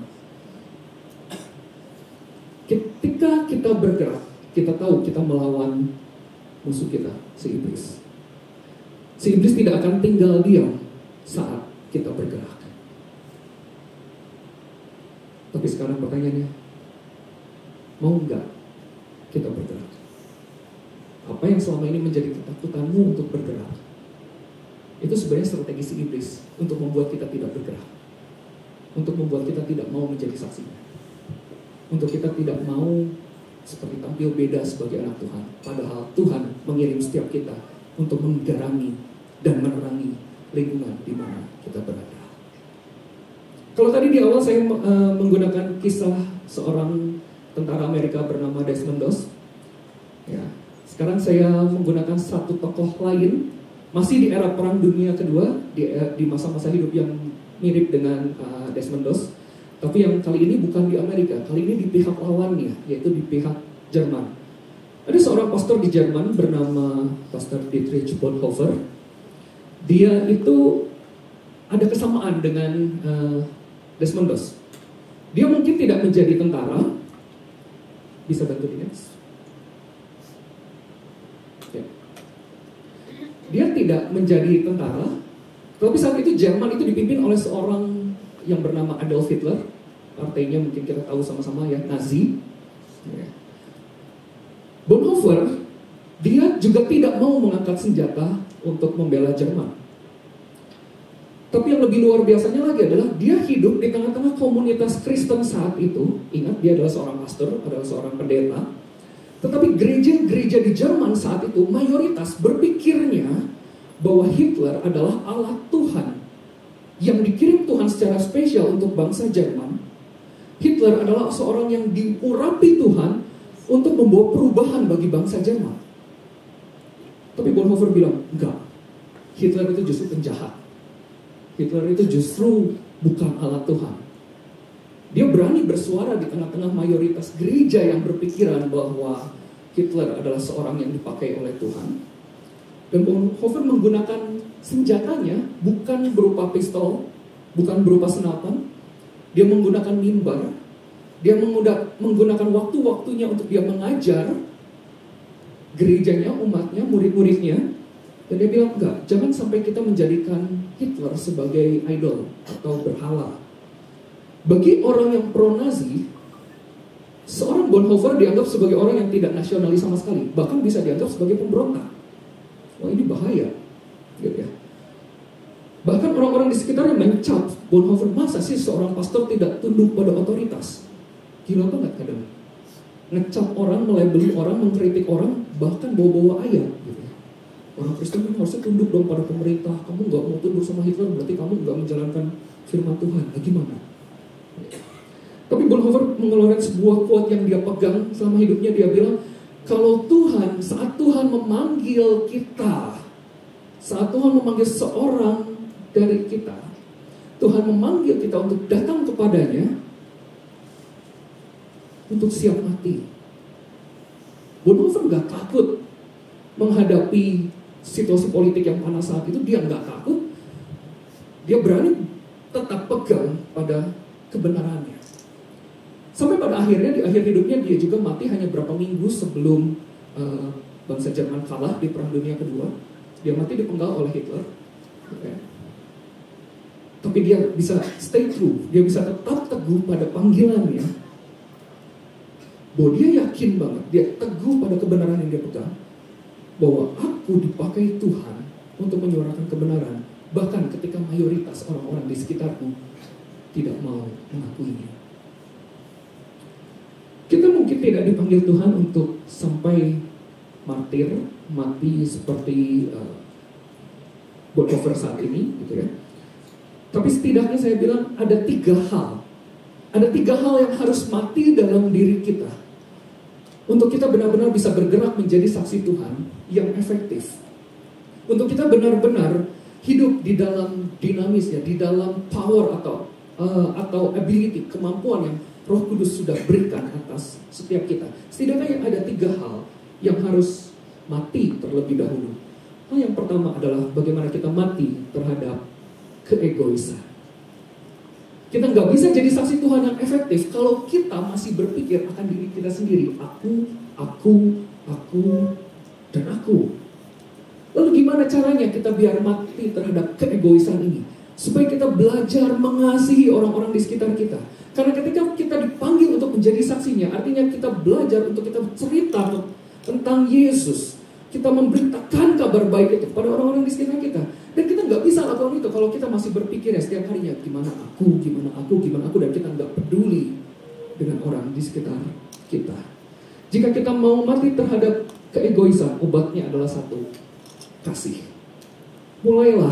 Ketika kita bergerak, kita tahu kita melawan musuh kita, si iblis. Si iblis tidak akan tinggal diam saat kita bergerak. Tapi sekarang pertanyaannya, mau nggak kita bergerak? Apa yang selama ini menjadi ketakutanmu untuk bergerak, itu sebenarnya strategi si iblis untuk membuat kita tidak bergerak, untuk membuat kita tidak mau menjadi saksinya, untuk kita tidak mau seperti tampil beda sebagai anak Tuhan. Padahal Tuhan mengirim setiap kita untuk menggarangi dan menerangi lingkungan di mana kita berada. Kalau tadi di awal saya menggunakan kisah seorang tentara Amerika bernama Desmond Doss, ya, sekarang saya menggunakan satu tokoh lain, masih di era Perang Dunia Kedua, di masa-masa hidup yang mirip dengan Desmond Doss, tapi yang kali ini bukan di Amerika, kali ini di pihak lawannya, yaitu di pihak Jerman. Ada seorang pastor di Jerman bernama Pastor Dietrich Bonhoeffer. Dia itu ada kesamaan dengan Desmond Doss. Dia mungkin tidak menjadi tentara. Bisa bantu ini? Ya. Dia tidak menjadi tentara, tapi saat itu Jerman itu dipimpin oleh seorang yang bernama Adolf Hitler. Partainya mungkin kita tahu sama-sama ya, Nazi. Ya. Bonhoeffer, dia juga tidak mau mengangkat senjata untuk membela Jerman. Tapi yang lebih luar biasanya lagi adalah dia hidup di tengah-tengah komunitas Kristen saat itu. Ingat, dia adalah seorang pastor, adalah seorang pendeta. Tetapi gereja-gereja di Jerman saat itu mayoritas berpikirnya bahwa Hitler adalah Allah Tuhan yang dikirim Tuhan secara spesial untuk bangsa Jerman. Hitler adalah seorang yang diurapi Tuhan untuk membawa perubahan bagi bangsa Jerman. Tapi Bonhoeffer bilang, enggak, Hitler itu justru penjahat. Hitler itu justru bukan Allah Tuhan. Dia berani bersuara di tengah-tengah mayoritas gereja yang berpikiran bahwa Hitler adalah seorang yang dipakai oleh Tuhan. Dan Bonhoeffer menggunakan senjatanya bukan berupa pistol, bukan berupa senapan. Dia menggunakan mimbar. Dia menggunakan waktu-waktunya untuk dia mengajar gerejanya, umatnya, murid-muridnya. Dan dia bilang, enggak, jangan sampai kita menjadikan Hitler sebagai idol atau berhala. Bagi orang yang pro-Nazi, seorang Bonhoeffer dianggap sebagai orang yang tidak nasionalis sama sekali. Bahkan bisa dianggap sebagai pemberontak. Wah, ini bahaya. Gitu ya. Bahkan orang-orang di sekitarnya mencap Bonhoeffer, masa sih seorang pastor tidak tunduk pada otoritas? Gila banget kadang. Ngecap orang, melabeli orang, mengkritik orang, bahkan bawa-bawa ayat. Gitu. Orang Kristen kan harusnya tunduk dong pada pemerintah. Kamu nggak mau tunduk sama Hitler, berarti kamu nggak menjalankan firman Tuhan. Nah, gimana? Tapi Bonhoeffer mengeluarkan sebuah quote yang dia pegang selama hidupnya. Dia bilang, kalau Tuhan, saat Tuhan memanggil kita, saat Tuhan memanggil seorang dari kita, Tuhan memanggil kita untuk datang kepadanya, untuk siap mati. Bonhoeffer nggak takut menghadapi situasi politik yang panas saat itu. Dia nggak takut. Dia berani tetap pegang pada kebenarannya. Sampai pada akhirnya, di akhir hidupnya dia juga mati hanya berapa minggu sebelum bangsa Jerman kalah di Perang Dunia Kedua. Dia mati dipenggal oleh Hitler. Okay. Tapi dia bisa stay true. Dia bisa tetap teguh pada panggilannya. Bahwa dia yakin banget, dia teguh pada kebenaran yang dia pegang. Bahwa aku dipakai Tuhan untuk menyuarakan kebenaran. Bahkan ketika mayoritas orang-orang di sekitarku tidak mau mengakuinya. Kita mungkin tidak dipanggil Tuhan untuk sampai martir, mati seperti Bonhoeffer saat ini, gitu ya. Tapi setidaknya saya bilang ada 3 hal. Ada 3 hal yang harus mati dalam diri kita untuk kita benar-benar bisa bergerak menjadi saksi Tuhan yang efektif. Untuk kita benar-benar hidup di dalam dinamis ya, di dalam power atau ability, kemampuan yang Roh Kudus sudah berikan atas setiap kita. Setidaknya ada 3 hal yang harus mati terlebih dahulu. Hal yang pertama adalah bagaimana kita mati terhadap keegoisan. Kita nggak bisa jadi saksi Tuhan yang efektif kalau kita masih berpikir akan diri kita sendiri. Aku, dan aku. Lalu gimana caranya kita biar mati terhadap keegoisan ini? Supaya kita belajar mengasihi orang-orang di sekitar kita. Karena ketika kita dipanggil untuk menjadi saksinya, artinya kita belajar untuk kita cerita tentang Yesus. Kita memberitakan kabar baik itu kepada orang-orang di sekitar kita. Dan kita nggak bisa lakukan itu kalau kita masih berpikir ya setiap harinya gimana aku, dan kita nggak peduli dengan orang di sekitar kita. Jika kita mau mati terhadap keegoisan, obatnya adalah satu, kasih. Mulailah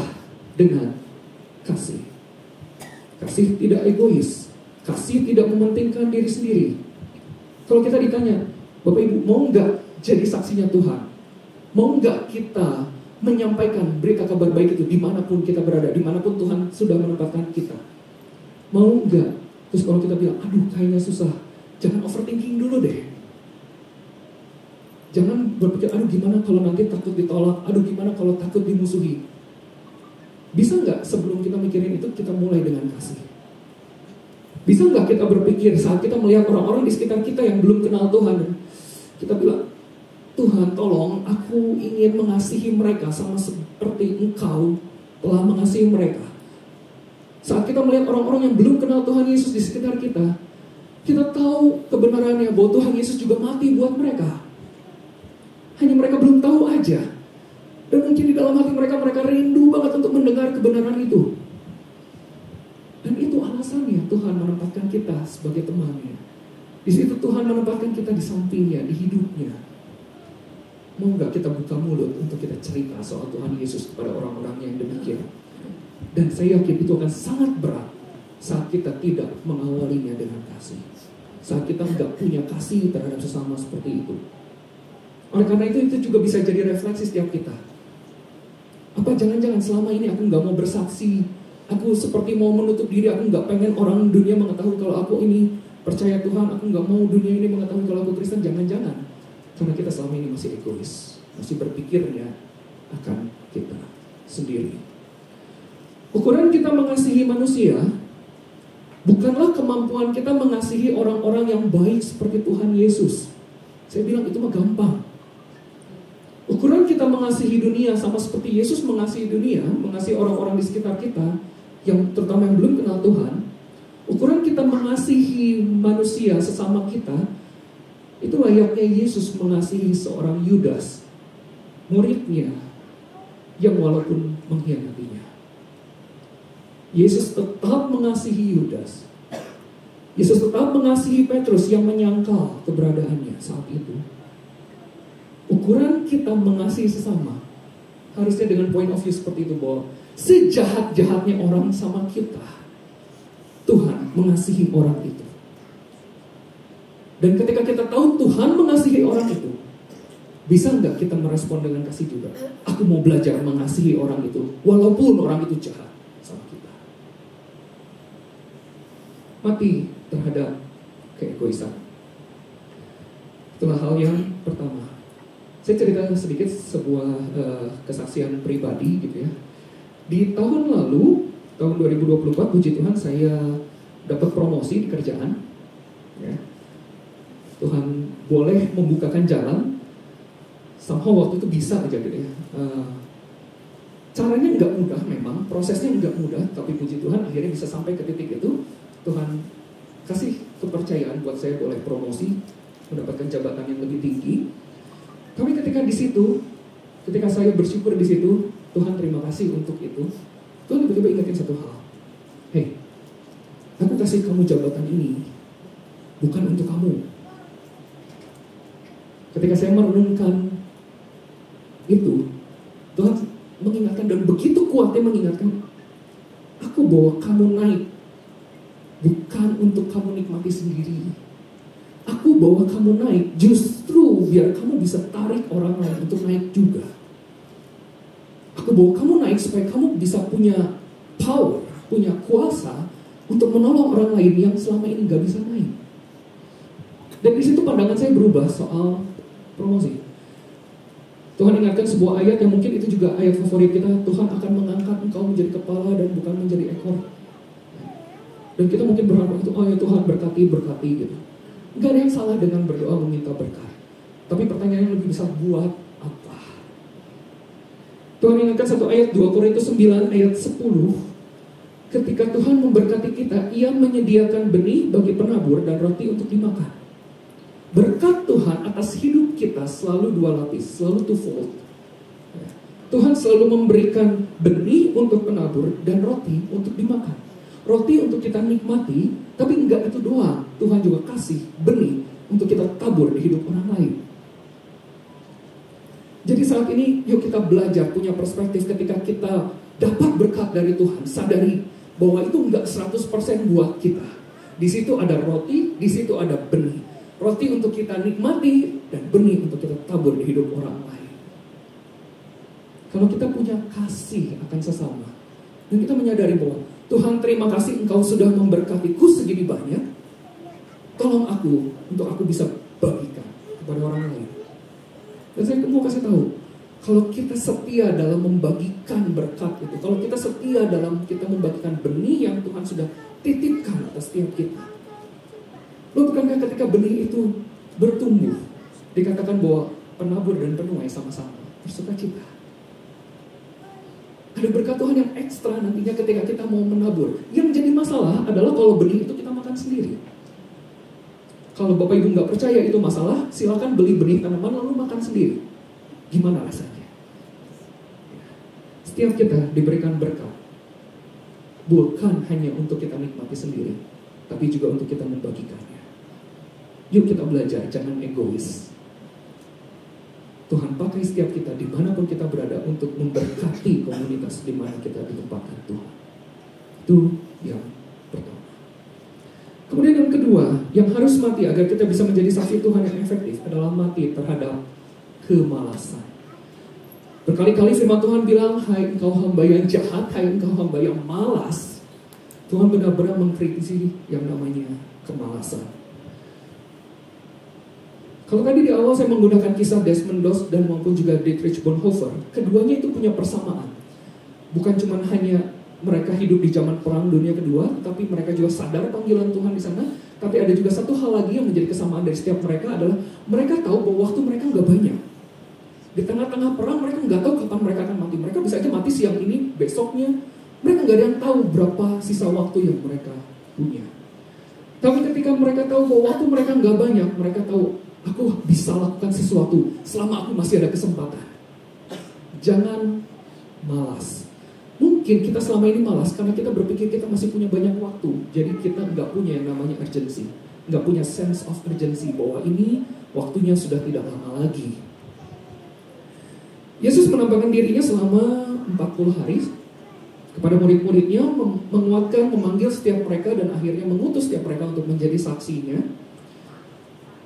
dengan kasih. Kasih tidak egois. Kasih tidak mementingkan diri sendiri. Kalau kita ditanya, Bapak Ibu mau nggak jadi saksinya Tuhan? Mau nggak kita menyampaikan berita kabar baik itu dimanapun kita berada, dimanapun Tuhan sudah menempatkan kita. Mau nggak? Terus kalau kita bilang, aduh kayaknya susah, jangan overthinking dulu deh. Jangan berpikir, aduh gimana kalau nanti takut ditolak, aduh gimana kalau takut dimusuhi. Bisa nggak sebelum kita mikirin itu, kita mulai dengan kasih? Bisa nggak kita berpikir saat kita melihat orang-orang di sekitar kita yang belum kenal Tuhan, kita bilang, Tuhan tolong aku ingin mengasihi mereka sama seperti Engkau telah mengasihi mereka. Saat kita melihat orang-orang yang belum kenal Tuhan Yesus di sekitar kita, kita tahu kebenarannya bahwa Tuhan Yesus juga mati buat mereka. Hanya mereka belum tahu aja. Dan mungkin di dalam hati mereka rindu banget untuk mendengar kebenaran itu. Dan itu alasannya Tuhan menempatkan kita sebagai temannya. Di situ Tuhan menempatkan kita di sampingnya, di hidupnya. Mau nggak kita buka mulut untuk kita cerita soal Tuhan Yesus kepada orang-orang yang demikian? Dan saya yakin itu akan sangat berat saat kita tidak mengawalinya dengan kasih. Saat kita nggak punya kasih terhadap sesama seperti itu. Oleh karena itu juga bisa jadi refleksi setiap kita. Apa jangan-jangan selama ini aku nggak mau bersaksi, aku seperti mau menutup diri, aku nggak pengen orang dunia mengetahui kalau aku ini percaya Tuhan, aku nggak mau dunia ini mengetahui kalau aku Kristen. Jangan-jangan karena kita selama ini masih egois, masih berpikirnya akan kita sendiri. Ukuran kita mengasihi manusia bukanlah kemampuan kita mengasihi orang-orang yang baik seperti Tuhan Yesus. Saya bilang itu mah gampang. Ukuran kita mengasihi dunia sama seperti Yesus mengasihi dunia, mengasihi orang-orang di sekitar kita, yang terutama yang belum kenal Tuhan. Ukuran kita mengasihi manusia sesama kita, itu layaknya Yesus mengasihi seorang Yudas, muridnya, yang walaupun mengkhianatinya. Yesus tetap mengasihi Yudas. Yesus tetap mengasihi Petrus yang menyangkal keberadaannya saat itu. Ukuran kita mengasihi sesama harusnya dengan point of view seperti itu, bahwa sejahat-jahatnya orang sama kita, Tuhan mengasihi orang itu. Dan ketika kita tahu Tuhan mengasihi orang itu, bisa nggak kita merespon dengan kasih juga? Aku mau belajar mengasihi orang itu, walaupun orang itu jahat sama kita. Mati terhadap keegoisan. Itulah hal yang pertama. Saya cerita sedikit sebuah kesaksian pribadi gitu ya. Di tahun lalu, tahun 2024, puji Tuhan saya dapat promosi di kerjaan. Ya. Tuhan boleh membukakan jalan. Somehow waktu itu bisa aja gitu ya. Caranya nggak mudah memang, prosesnya nggak mudah, tapi puji Tuhan akhirnya bisa sampai ke titik itu. Tuhan kasih kepercayaan buat saya boleh promosi, mendapatkan jabatan yang lebih tinggi. Tapi ketika di situ, ketika saya bersyukur di situ, Tuhan terima kasih untuk itu. Tuhan tiba-tiba ingatin satu hal. Hei, aku kasih kamu jabatan ini bukan untuk kamu. Ketika saya merenungkan itu, Tuhan mengingatkan, dan begitu kuatnya mengingatkan, aku bawa kamu naik bukan untuk kamu nikmati sendiri. Aku bawa kamu naik justru biar kamu bisa tarik orang lain untuk naik juga. Aku bawa kamu naik supaya kamu bisa punya power, punya kuasa untuk menolong orang lain yang selama ini gak bisa naik. Dan di situ pandangan saya berubah soal promosi. Tuhan ingatkan sebuah ayat yang mungkin itu juga ayat favorit kita. Tuhan akan mengangkat engkau menjadi kepala dan bukan menjadi ekor. Dan kita mungkin berharap itu, oh ya Tuhan berkati gitu. Gak ada yang salah dengan berdoa meminta berkat. Tapi pertanyaannya lebih besar, buat apa? Tuhan ingatkan satu ayat 2 Korintus 9 ayat 10. Ketika Tuhan memberkati kita, Ia menyediakan benih bagi penabur dan roti untuk dimakan. Berkat Tuhan atas hidup kita selalu dua lapis, selalu twofold. Tuhan selalu memberikan benih untuk penabur dan roti untuk dimakan. Roti untuk kita nikmati, tapi enggak itu doang. Tuhan juga kasih benih untuk kita tabur di hidup orang lain. Jadi saat ini yuk kita belajar punya perspektif ketika kita dapat berkat dari Tuhan. Sadari bahwa itu enggak 100% buat kita. Di situ ada roti, di situ ada benih. Roti untuk kita nikmati dan benih untuk kita tabur di hidup orang lain. Kalau kita punya kasih akan sesama, dan kita menyadari bahwa Tuhan terima kasih Engkau sudah memberkatiku segini banyak, tolong aku untuk aku bisa bagikan kepada orang lain. Dan saya mau kasih tahu, kalau kita setia dalam membagikan berkat itu, kalau kita setia dalam kita membagikan benih yang Tuhan sudah titipkan atas setiap kita, loh, bukankah ketika benih itu bertumbuh, dikatakan bahwa penabur dan penuai sama-sama bersuka cita. Ada berkat Tuhan yang ekstra nantinya ketika kita mau menabur. Yang jadi masalah adalah kalau benih itu kita makan sendiri. Kalau Bapak Ibu nggak percaya itu masalah, silakan beli benih tanaman lalu makan sendiri. Gimana rasanya? Setiap kita diberikan berkat, bukan hanya untuk kita nikmati sendiri, tapi juga untuk kita membagikannya. Yuk kita belajar, jangan egois. Tuhan pakai setiap kita dimanapun kita berada untuk memberkati komunitas di mana kita ditempatkan Tuhan. Itu yang pertama. Kemudian yang kedua, yang harus mati agar kita bisa menjadi saksi Tuhan yang efektif adalah mati terhadap kemalasan. Berkali-kali firman Tuhan bilang, hai engkau hamba yang jahat, hai engkau hamba yang malas. Tuhan benar-benar mengkritisi yang namanya kemalasan. Kalau tadi di awal saya menggunakan kisah Desmond Doss dan maupun juga Dietrich Bonhoeffer, keduanya itu punya persamaan. Bukan cuma hanya mereka hidup di zaman Perang Dunia Kedua, tapi mereka juga sadar panggilan Tuhan di sana. Tapi ada juga satu hal lagi yang menjadi kesamaan dari setiap mereka adalah mereka tahu bahwa waktu mereka nggak banyak. Di tengah-tengah perang mereka nggak tahu kapan mereka akan mati. Mereka bisa aja mati siang ini, besoknya. Mereka nggak ada yang tahu berapa sisa waktu yang mereka punya. Tapi ketika mereka tahu bahwa waktu mereka nggak banyak, mereka tahu aku bisa lakukan sesuatu selama aku masih ada kesempatan. Jangan malas. Mungkin kita selama ini malas karena kita berpikir kita masih punya banyak waktu. Jadi kita nggak punya yang namanya urgency, nggak punya sense of urgency bahwa ini waktunya sudah tidak lama lagi. Yesus menampakkan dirinya selama 40 hari kepada murid-muridnya, menguatkan, memanggil setiap mereka dan akhirnya mengutus setiap mereka untuk menjadi saksinya.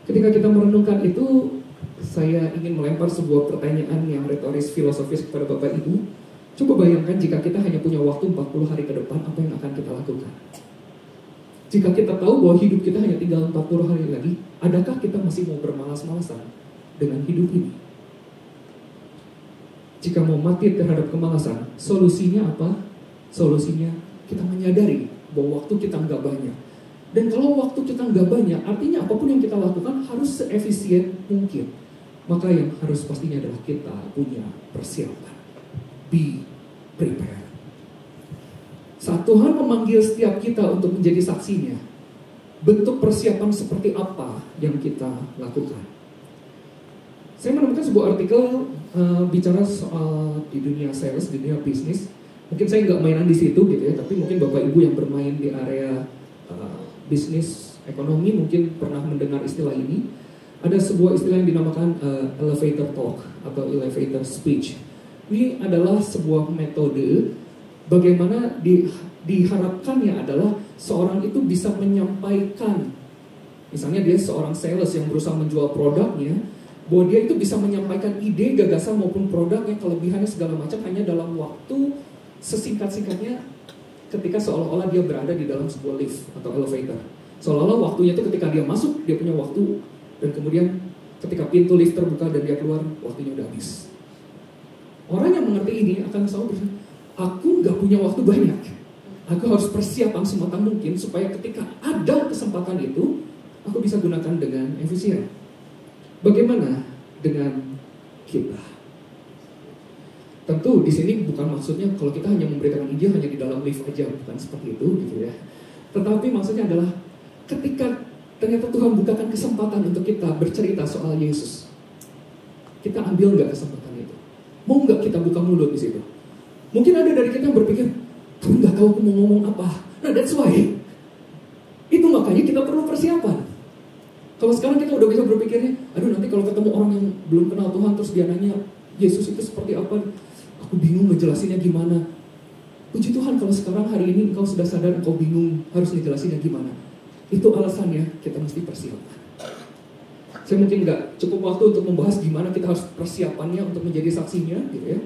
Ketika kita merenungkan itu, saya ingin melempar sebuah pertanyaan yang retoris filosofis kepada Bapak Ibu. Coba bayangkan jika kita hanya punya waktu 40 hari ke depan, apa yang akan kita lakukan? Jika kita tahu bahwa hidup kita hanya tinggal 40 hari lagi, adakah kita masih mau bermalas-malasan dengan hidup ini? Jika mau mati terhadap kemalasan, solusinya apa? Solusinya kita menyadari bahwa waktu kita nggak banyak. Dan kalau waktu kita nggak banyak, artinya apapun yang kita lakukan harus seefisien mungkin. Maka yang harus pastinya adalah kita punya persiapan. Be prepared. Saat Tuhan memanggil setiap kita untuk menjadi saksinya, bentuk persiapan seperti apa yang kita lakukan? Saya menemukan sebuah artikel bicara soal di dunia sales, di dunia bisnis. Mungkin saya nggak mainan di situ gitu ya, tapi mungkin Bapak Ibu yang bermain di area bisnis ekonomi mungkin pernah mendengar istilah ini. Ada sebuah istilah yang dinamakan elevator talk atau elevator speech. Ini adalah sebuah metode bagaimana diharapkannya adalah seorang itu bisa menyampaikan, misalnya dia seorang sales yang berusaha menjual produknya, bahwa dia itu bisa menyampaikan ide, gagasan maupun produknya, kelebihannya segala macam hanya dalam waktu sesingkat-singkatnya ketika seolah-olah dia berada di dalam sebuah lift atau elevator. Seolah-olah waktunya itu ketika dia masuk, dia punya waktu, dan kemudian ketika pintu lift terbuka dan dia keluar, waktunya udah habis. Orang yang mengerti ini akan selalu berkata, aku nggak punya waktu banyak. Aku harus persiapan semata mungkin supaya ketika ada kesempatan itu, aku bisa gunakan dengan efisien. Bagaimana dengan kita? Tentu di sini bukan maksudnya kalau kita hanya memberitakan Injil hanya di dalam lift aja, bukan seperti itu gitu ya. Tetapi maksudnya adalah ketika ternyata Tuhan bukakan kesempatan untuk kita bercerita soal Yesus, kita ambil nggak kesempatan itu? Mau nggak kita buka mulut di situ? Mungkin ada dari kita yang berpikir, aku nggak tahu aku mau ngomong apa. Nah that's why itu makanya kita perlu persiapan. Kalau sekarang kita udah bisa berpikirnya, aduh nanti kalau ketemu orang yang belum kenal Tuhan terus dia nanya Yesus itu seperti apa, aku bingung ngejelasinnya gimana. Puji Tuhan kalau sekarang hari ini engkau sudah sadar engkau bingung harus ngejelasinnya gimana. Itu alasannya kita mesti persiapan. Saya mungkin nggak cukup waktu untuk membahas gimana kita harus persiapannya untuk menjadi saksinya gitu ya.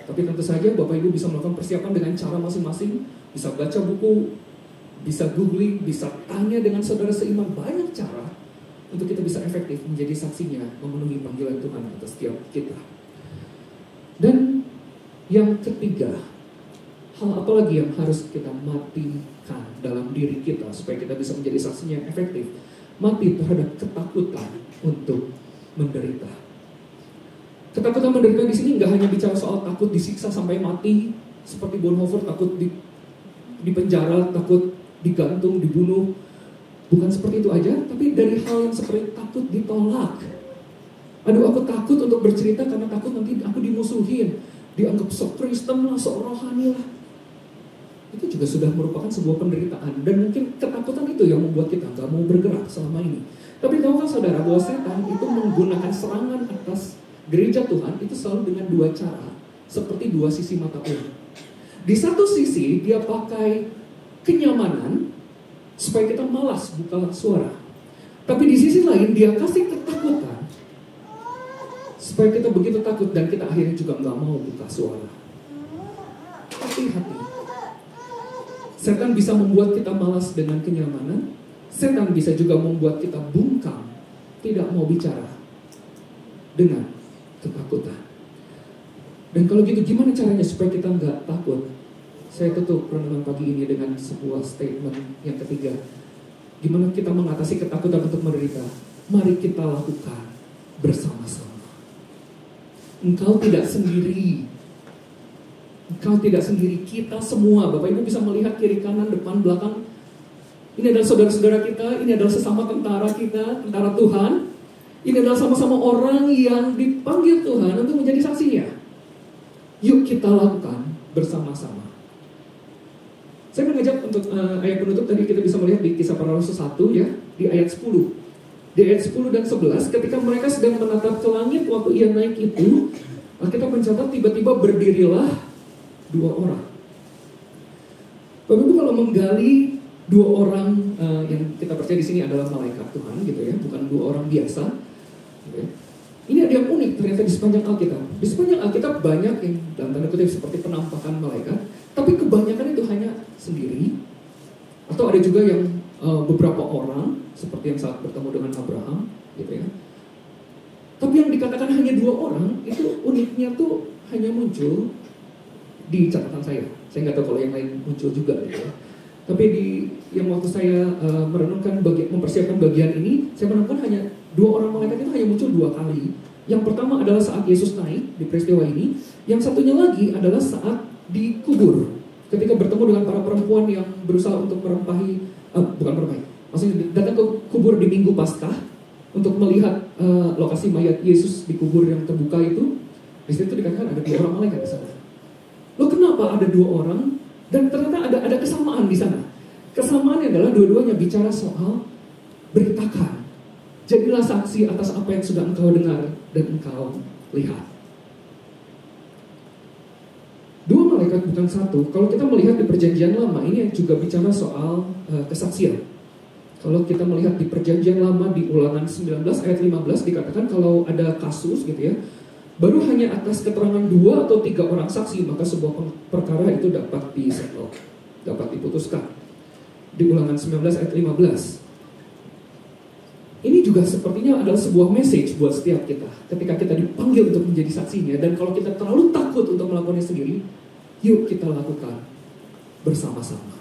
Tapi tentu saja Bapak Ibu bisa melakukan persiapan dengan cara masing-masing. Bisa baca buku, bisa googling, bisa tanya dengan saudara seiman. Banyak cara untuk kita bisa efektif menjadi saksinya, memenuhi panggilan Tuhan atas setiap kita. Dan yang ketiga, hal apa lagi yang harus kita matikan dalam diri kita supaya kita bisa menjadi saksinya yang efektif? Mati terhadap ketakutan untuk menderita. Ketakutan menderita di sini nggak hanya bicara soal takut disiksa sampai mati, seperti Bonhoeffer takut di penjara, takut digantung, dibunuh. Bukan seperti itu aja, tapi dari hal yang seperti takut ditolak. Aduh, aku takut untuk bercerita karena takut nanti aku dimusuhin, dianggap sok Kristen lah, sok rohani lah. Itu juga sudah merupakan sebuah penderitaan. Dan mungkin ketakutan itu yang membuat kita nggak mau bergerak selama ini. Tapi tahukah saudara bahwa setan itu menggunakan serangan atas gereja Tuhan itu selalu dengan dua cara, seperti dua sisi mata uang. Di satu sisi dia pakai kenyamanan supaya kita malas buka suara. Tapi di sisi lain dia kasih ketakutan supaya kita begitu takut dan kita akhirnya juga nggak mau buka suara. Hati-hati. Setan bisa membuat kita malas dengan kenyamanan. Setan bisa juga membuat kita bungkam, tidak mau bicara dengan ketakutan. Dan kalau gitu gimana caranya supaya kita nggak takut? Saya tutup renungan pagi ini dengan sebuah statement yang ketiga. Gimana kita mengatasi ketakutan untuk menderita? Mari kita lakukan bersama-sama. Engkau tidak sendiri. Engkau tidak sendiri. Kita semua, Bapak Ibu bisa melihat kiri kanan, depan, belakang. Ini adalah saudara-saudara kita. Ini adalah sesama tentara kita, tentara Tuhan. Ini adalah sama-sama orang yang dipanggil Tuhan untuk menjadi saksinya. Yuk kita lakukan bersama-sama. Saya mengajak untuk ayat penutup tadi kita bisa melihat di Kisah Para Rasul 1 ya, di ayat 10. Di ayat 10 dan 11 ketika mereka sedang menatap ke langit waktu ia naik itu, kita mencatat tiba-tiba berdirilah dua orang. Bapak Ibu kalau menggali dua orang yang kita percaya di sini adalah malaikat Tuhan gitu ya, bukan dua orang biasa. Gitu ya. Ini ada yang unik ternyata di sepanjang Alkitab. Di sepanjang Alkitab banyak yang dalam tanda kutip seperti penampakan malaikat, tapi kebanyakan itu hanya sendiri. Atau ada juga yang beberapa orang seperti yang saat bertemu dengan Abraham, gitu ya. Tapi yang dikatakan hanya dua orang itu uniknya tuh hanya muncul di catatan saya. Saya nggak tahu kalau yang lain muncul juga, gitu ya. Tapi di yang waktu saya merenungkan mempersiapkan bagian ini, saya menemukan hanya dua orang malaikat itu hanya muncul dua kali. Yang pertama adalah saat Yesus naik di peristiwa ini. Yang satunya lagi adalah saat dikubur. Ketika bertemu dengan para perempuan yang berusaha untuk maksudnya datang ke kubur di Minggu Paskah untuk melihat lokasi mayat Yesus dikubur yang terbuka itu. Di situ dikatakan ada dua orang malaikat di sana. Loh kenapa ada dua orang? Dan ternyata ada kesamaan di sana. Kesamaannya adalah dua-duanya bicara soal beritakan. Jadilah saksi atas apa yang sudah engkau dengar dan engkau lihat. Dua malaikat bukan satu. Kalau kita melihat di perjanjian lama ini juga bicara soal kesaksian. Kalau kita melihat di perjanjian lama di Ulangan 19 ayat 15 dikatakan kalau ada kasus gitu ya, baru hanya atas keterangan 2 atau 3 orang saksi maka sebuah perkara itu dapat disettle, dapat diputuskan. Di Ulangan 19 ayat 15. Ini juga sepertinya adalah sebuah message buat setiap kita. Ketika kita dipanggil untuk menjadi saksinya, dan kalau kita terlalu takut untuk melakukannya sendiri, yuk kita lakukan bersama-sama.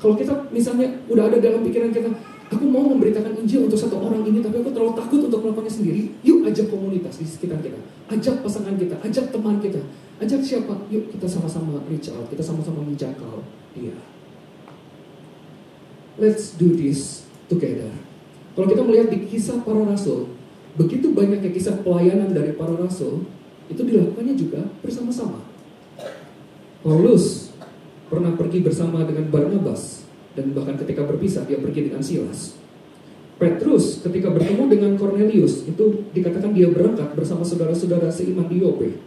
Kalau kita misalnya udah ada dalam pikiran kita, aku mau memberitakan Injil untuk satu orang ini, tapi aku terlalu takut untuk melakukannya sendiri, yuk ajak komunitas di sekitar kita. Ajak pasangan kita, ajak teman kita, ajak siapa, yuk kita sama-sama reach out, kita sama-sama menjangkau dia. Let's do this together. Kalau kita melihat di kisah para rasul, begitu banyaknya kisah pelayanan dari para rasul, itu dilakukannya juga bersama-sama. Paulus pernah pergi bersama dengan Barnabas, dan bahkan ketika berpisah dia pergi dengan Silas. Petrus ketika bertemu dengan Cornelius, itu dikatakan dia berangkat bersama saudara-saudara seiman di Yope.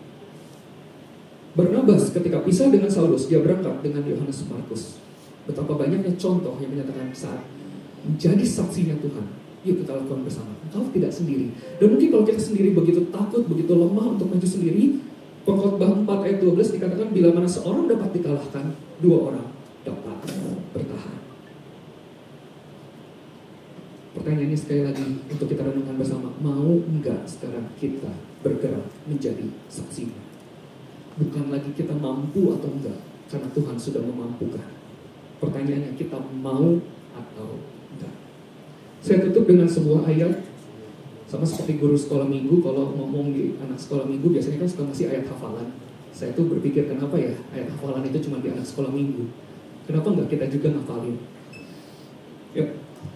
Barnabas ketika pisah dengan Saulus, dia berangkat dengan Yohanes Markus. Betapa banyaknya contoh yang menyatakan saat menjadi saksinya Tuhan, yuk kita lakukan bersama. Engkau tidak sendiri. Dan mungkin kalau kita sendiri begitu takut, begitu lemah untuk maju sendiri, Pengkhotbah 4 ayat 12 dikatakan bila mana seorang dapat dikalahkan, 2 orang dapat bertahan. Pertanyaannya sekali lagi untuk kita renungkan bersama, mau enggak sekarang kita bergerak menjadi saksi? Bukan lagi kita mampu atau enggak, karena Tuhan sudah memampukan. Pertanyaannya, kita mau atau enggak? Saya tutup dengan sebuah ayat. Sama seperti guru sekolah minggu, kalau ngomong di anak sekolah minggu biasanya kan suka ngasih ayat hafalan. Saya tuh berpikir, kenapa ya ayat hafalan itu cuma di anak sekolah minggu? Kenapa enggak kita juga ngafalin? Yuk,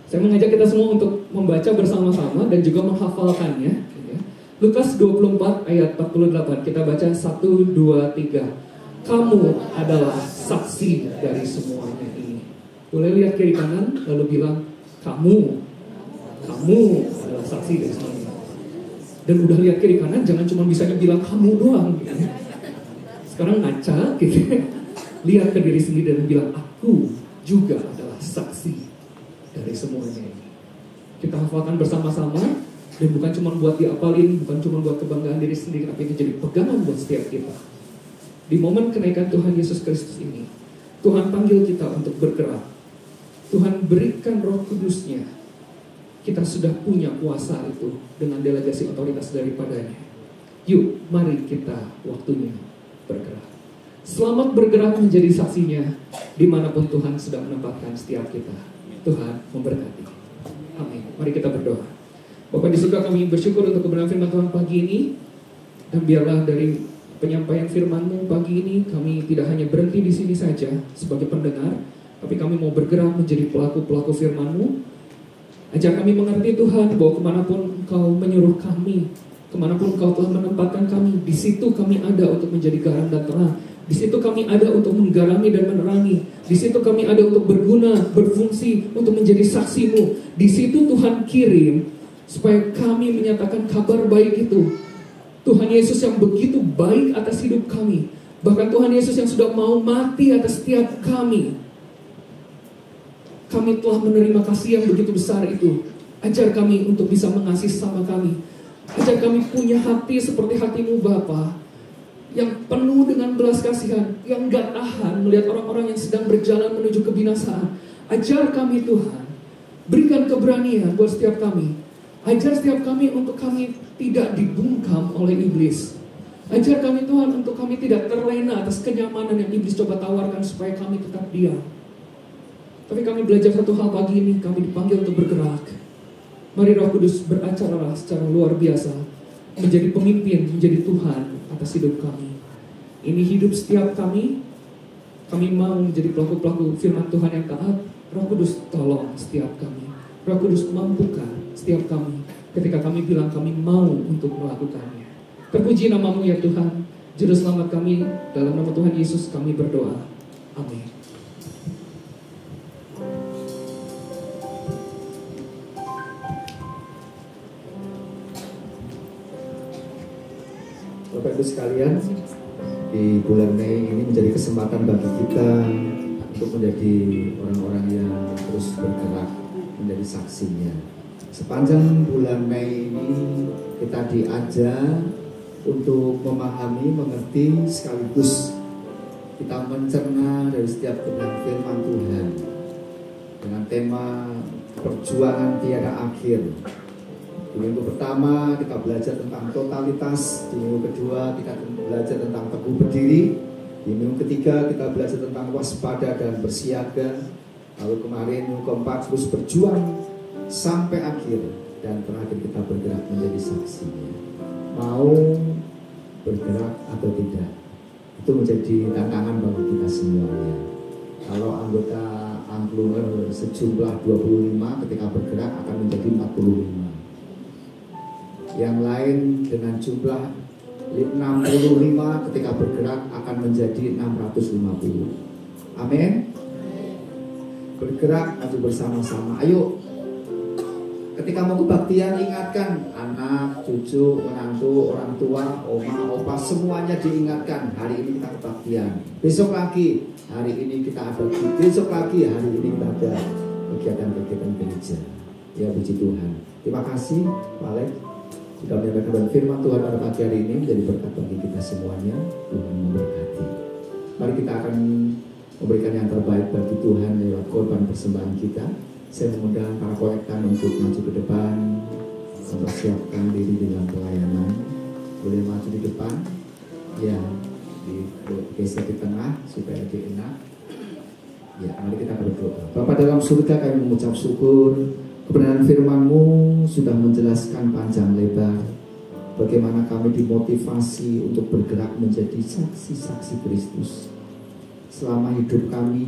saya mengajak kita semua untuk membaca bersama-sama dan juga menghafalkannya. Lukas 24 ayat 48, kita baca 1, 2, 3. Kamu adalah saksi dari semuanya ini. Boleh lihat kiri kanan, lalu bilang, kamu adalah saksi dari semuanya. Dan udah lihat kiri kanan, jangan cuma bisa bilang kamu doang gitu. Sekarang ngaca gitu. Lihat ke diri sendiri dan bilang, aku juga adalah saksi dari semuanya ini. Kita hafalkan bersama-sama, dan bukan cuma buat diapalin, bukan cuma buat kebanggaan diri sendiri, tapi itu jadi pegangan buat setiap kita. Di momen kenaikan Tuhan Yesus Kristus ini, Tuhan panggil kita untuk bergerak. Tuhan berikan Roh Kudus-Nya. Kita sudah punya kuasa itu dengan delegasi otoritas daripadanya. Yuk, mari kita waktunya bergerak. Selamat bergerak menjadi saksinya dimanapun Tuhan sudah menempatkan setiap kita. Tuhan memberkati. Amin. Mari kita berdoa. Bapak di surga, kami bersyukur untuk kebenaran firman Tuhan pagi ini. Dan biarlah dari penyampaian firman-Mu pagi ini, kami tidak hanya berhenti di sini saja sebagai pendengar, tapi kami mau bergerak menjadi pelaku-pelaku firman-Mu. Ajar kami mengerti Tuhan bahwa kemanapun Engkau menyuruh kami, kemanapun Engkau telah menempatkan kami, di situ kami ada untuk menjadi garam dan terang. Di situ kami ada untuk menggarami dan menerangi. Di situ kami ada untuk berguna, berfungsi, untuk menjadi saksi-Mu. Di situ Tuhan kirim supaya kami menyatakan kabar baik itu. Tuhan Yesus yang begitu baik atas hidup kami. Bahkan Tuhan Yesus yang sudah mau mati atas setiap kami. Kami telah menerima kasih yang begitu besar itu. Ajar kami untuk bisa mengasihi sama kami. Ajar kami punya hati seperti hati-Mu Bapa, yang penuh dengan belas kasihan, yang gak tahan melihat orang-orang yang sedang berjalan menuju kebinasaan. Ajar kami Tuhan, berikan keberanian buat setiap kami. Ajar setiap kami untuk kami tidak dibungkam oleh iblis. Ajar kami Tuhan untuk kami tidak terlena atas kenyamanan yang iblis coba tawarkan supaya kami tetap diam. Tapi kami belajar satu hal pagi ini, kami dipanggil untuk bergerak. Mari Roh Kudus beracara secara luar biasa, menjadi pemimpin, menjadi Tuhan atas hidup kami. Ini hidup setiap kami mau menjadi pelaku-pelaku firman Tuhan yang taat. Roh Kudus tolong setiap kami. Roh Kudus mampukan setiap kami ketika kami bilang kami mau untuk melakukannya. Terpuji nama-Mu ya Tuhan, Juru Selamat kami, dalam nama Tuhan Yesus kami berdoa. Amin. Bapak Ibu sekalian, di bulan Mei ini menjadi kesempatan bagi kita untuk menjadi orang-orang yang terus bergerak menjadi saksinya. Sepanjang bulan Mei ini kita diajar untuk memahami, mengerti, sekaligus kita mencerna dari setiap kebenaran firman Tuhan dengan tema perjuangan tiada akhir. Di minggu pertama kita belajar tentang totalitas, di minggu kedua kita belajar tentang teguh berdiri, di minggu ketiga kita belajar tentang waspada dan bersiaga, lalu kemarin minggu keempat terus berjuang sampai akhir, dan terakhir kita bergerak menjadi saksinya. Mau bergerak atau tidak, itu menjadi tantangan bagi kita semuanya. Kalau anggota Angklunger sejumlah 25 ketika bergerak akan menjadi 45. Yang lain dengan jumlah 65 ketika bergerak akan menjadi 650. Amin. Bergerak maju bersama-sama. Ayo, ketika mau kebaktian ingatkan anak, cucu, menantu, orang tua, oma, opa, semuanya diingatkan. Hari ini kita kebaktian, besok lagi hari ini kita ada, besok lagi hari ini kita ada kegiatan-kegiatan gereja. Ya puji Tuhan. Terima kasih Pak Alex. sudah menyampaikan firman Tuhan pada pagi hari ini menjadi berkat bagi kita semuanya. Tuhan memberkati. Mari kita akan memberikan yang terbaik bagi Tuhan lewat korban persembahan kita. Saya mengundang para kolektan untuk maju ke depan, mempersiapkan diri dengan pelayanan. Boleh maju di depan, ya, digeser di tengah supaya lebih enak. Ya, mari kita berdoa. Bapa dalam surga, kami mengucap syukur kebenaran firman-Mu sudah menjelaskan panjang lebar bagaimana kami dimotivasi untuk bergerak menjadi saksi-saksi Kristus. Selama hidup kami,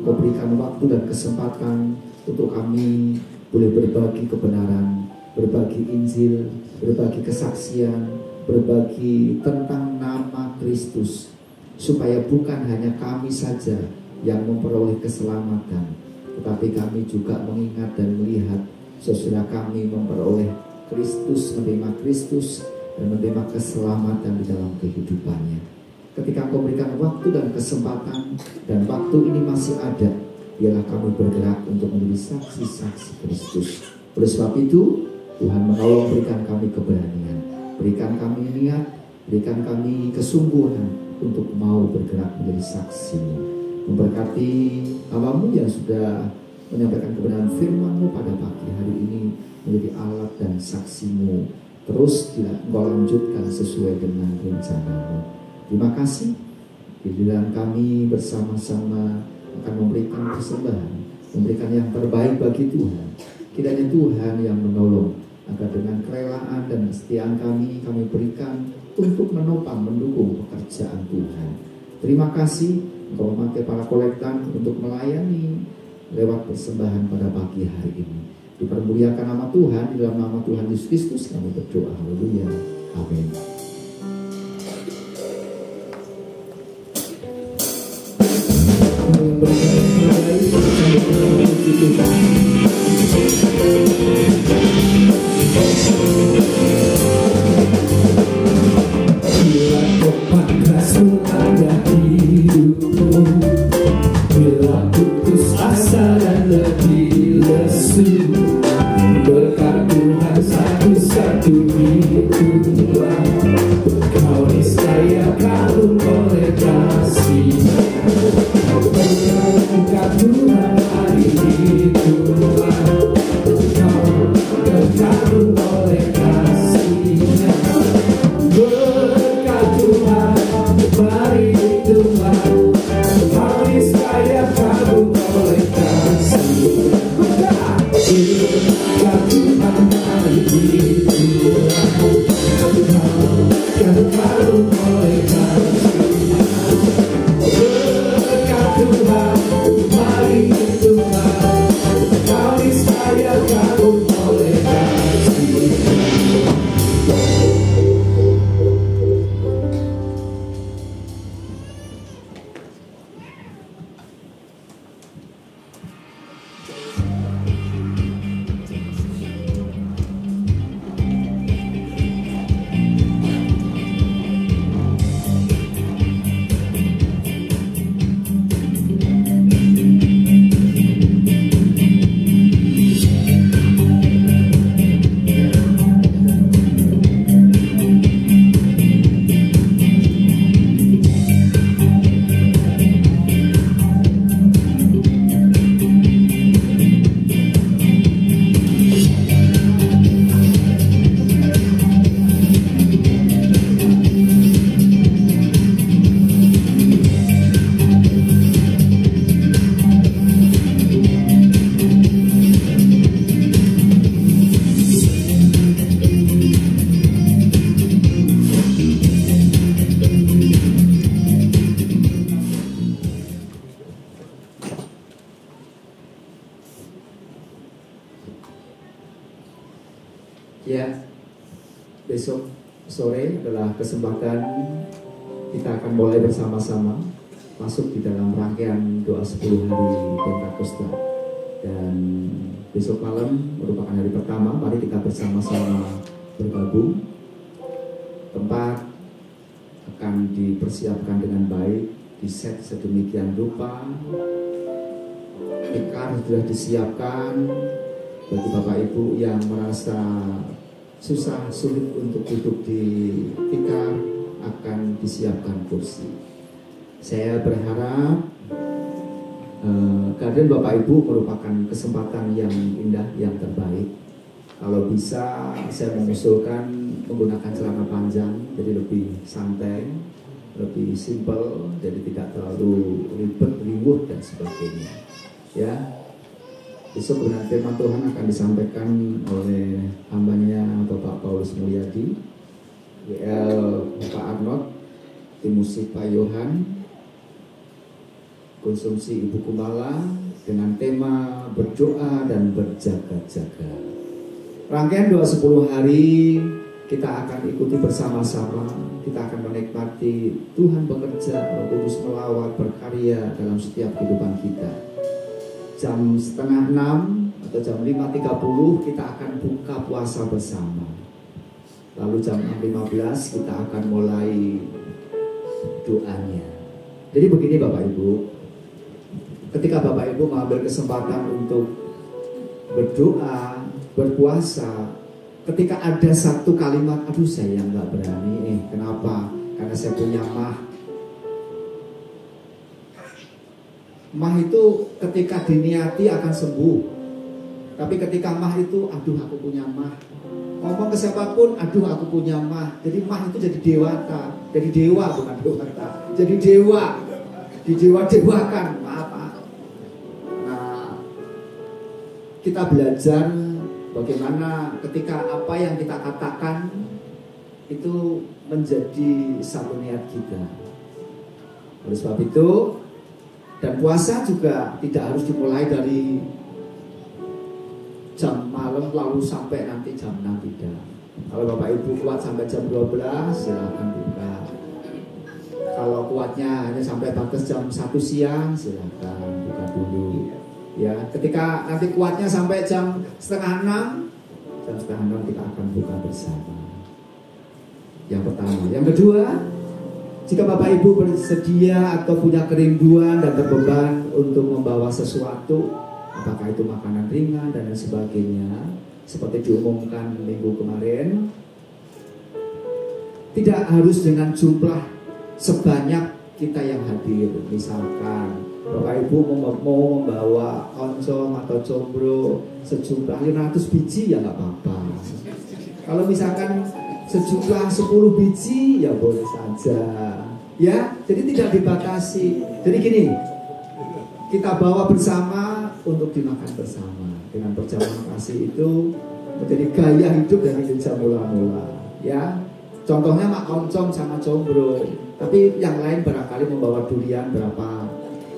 Kau berikan waktu dan kesempatan untuk kami boleh berbagi kebenaran, berbagi Injil, berbagi kesaksian, berbagi tentang nama Kristus, supaya bukan hanya kami saja yang memperoleh keselamatan, tetapi kami juga mengingat dan melihat sesudah kami memperoleh Kristus, menerima Kristus dan menerima keselamatan di dalam kehidupannya. Ketika Kau berikan waktu dan kesempatan dan waktu ini masih ada, biarlah kami bergerak untuk menjadi saksi-saksi Kristus. Oleh sebab itu, Tuhan menolong, berikan kami keberanian, berikan kami niat, berikan kami kesungguhan untuk mau bergerak menjadi saksi-Mu. Memberkati hamba-Mu yang sudah menyampaikan kebenaran firman-Mu pada pagi hari ini menjadi alat dan saksi-Mu. Terus Engkau lanjutkan sesuai dengan rencana-Mu. Terima kasih. Giliran kami bersama-sama akan memberikan persembahan, memberikan yang terbaik bagi Tuhan. Kiranya Tuhan yang menolong agar dengan kerelaan dan kesetiaan kami berikan untuk menopang, mendukung pekerjaan Tuhan. Terima kasih Engkau memakai para kolektan untuk melayani lewat persembahan pada pagi hari ini. Dipermuliakan nama Tuhan, di dalam nama Tuhan Yesus Kristus kami berdoa. Haleluya. Amin. Bila kepanas ada hidupmu, bila putus asa dan letih lesu, berkat Tuhan satu-satu itulah, kau niscaya kagum oleh kasih. Berkat Tuhan hari itulah, kau kagum oleh kasih-Nya. Berkat Tuhan hari itulah, kau niscaya kagum oleh kasih. Berkat Tuhan hari itulah, kau kagum oleh kasih. Berkat Tuhan hari itulah, kau niscaya kagum oleh kasih. Ya, besok sore adalah kesempatan kita akan mulai bersama-sama masuk di dalam rangkaian doa 10 hari Pentakosta. Dan besok malam merupakan hari pertama, mari kita bersama-sama bergabung. Tempat akan dipersiapkan dengan baik, diset sedemikian rupa. Tikar sudah disiapkan bagi Bapak Ibu yang merasa susah sulit untuk duduk di tikar akan disiapkan kursi. Saya berharap kehadiran Bapak Ibu merupakan kesempatan yang indah, yang terbaik. Kalau bisa saya mengusulkan menggunakan celana panjang, jadi lebih santai, lebih simple, jadi tidak terlalu ribet, riuh dan sebagainya. Ya, besok kebenaran firman Tuhan akan disampaikan oleh hambanya Bapak Paulus Mulyadi, WL Pak Arnold, tim musik Pak Yohan, konsumsi Ibu Kumala dengan tema berdoa dan berjaga-jaga. Rangkaian doa 10 hari kita akan ikuti bersama-sama. Kita akan menikmati Tuhan bekerja, Roh Kudus melawat, berkarya dalam setiap kehidupan kita. Jam 5:30 atau jam 5:30 kita akan buka puasa bersama. Lalu jam 6:15 kita akan mulai doanya. Jadi begini Bapak Ibu, ketika Bapak Ibu mengambil kesempatan untuk berdoa, berpuasa, ketika ada satu kalimat, aduh saya nggak berani, kenapa? Karena saya punya mah. Mah itu ketika diniati akan sembuh, tapi ketika mah itu, aduh aku punya mah. Ngomong ke siapapun, aduh aku punya mah. Jadi mah itu jadi dewata, jadi dewa bukan dewata, jadi dewa, didewa-dewakan, maaf. Nah, kita belajar bagaimana ketika apa yang kita katakan itu menjadi satu niat kita. Oleh sebab itu, dan puasa juga tidak harus dimulai dari jam malam lalu sampai nanti jam 6, tidak. Kalau Bapak Ibu kuat sampai jam 12, silakan buka. Kalau kuatnya hanya sampai batas jam 1 siang, silakan buka dulu. Ya, ketika nanti kuatnya sampai jam 5:30, jam 5:30 kita akan buka bersama. Yang pertama. Yang kedua, jika Bapak Ibu bersedia atau punya kerinduan dan terbeban untuk membawa sesuatu, apakah itu makanan ringan dan lain sebagainya, seperti diumumkan minggu kemarin, tidak harus dengan jumlah sebanyak kita yang hadir. Misalkan Bapak Ibu mau membawa oncom atau combro sejumlah 500 biji ya nggak apa-apa. Kalau misalkan sejumlah 10 biji ya boleh saja. Ya, jadi tidak dibatasi. Jadi gini, kita bawa bersama untuk dimakan bersama. Dengan perjamuan kasih itu menjadi gaya hidup dari sejak mula-mula. Ya, contohnya mak oncom sama combro. Tapi yang lain barangkali membawa durian berapa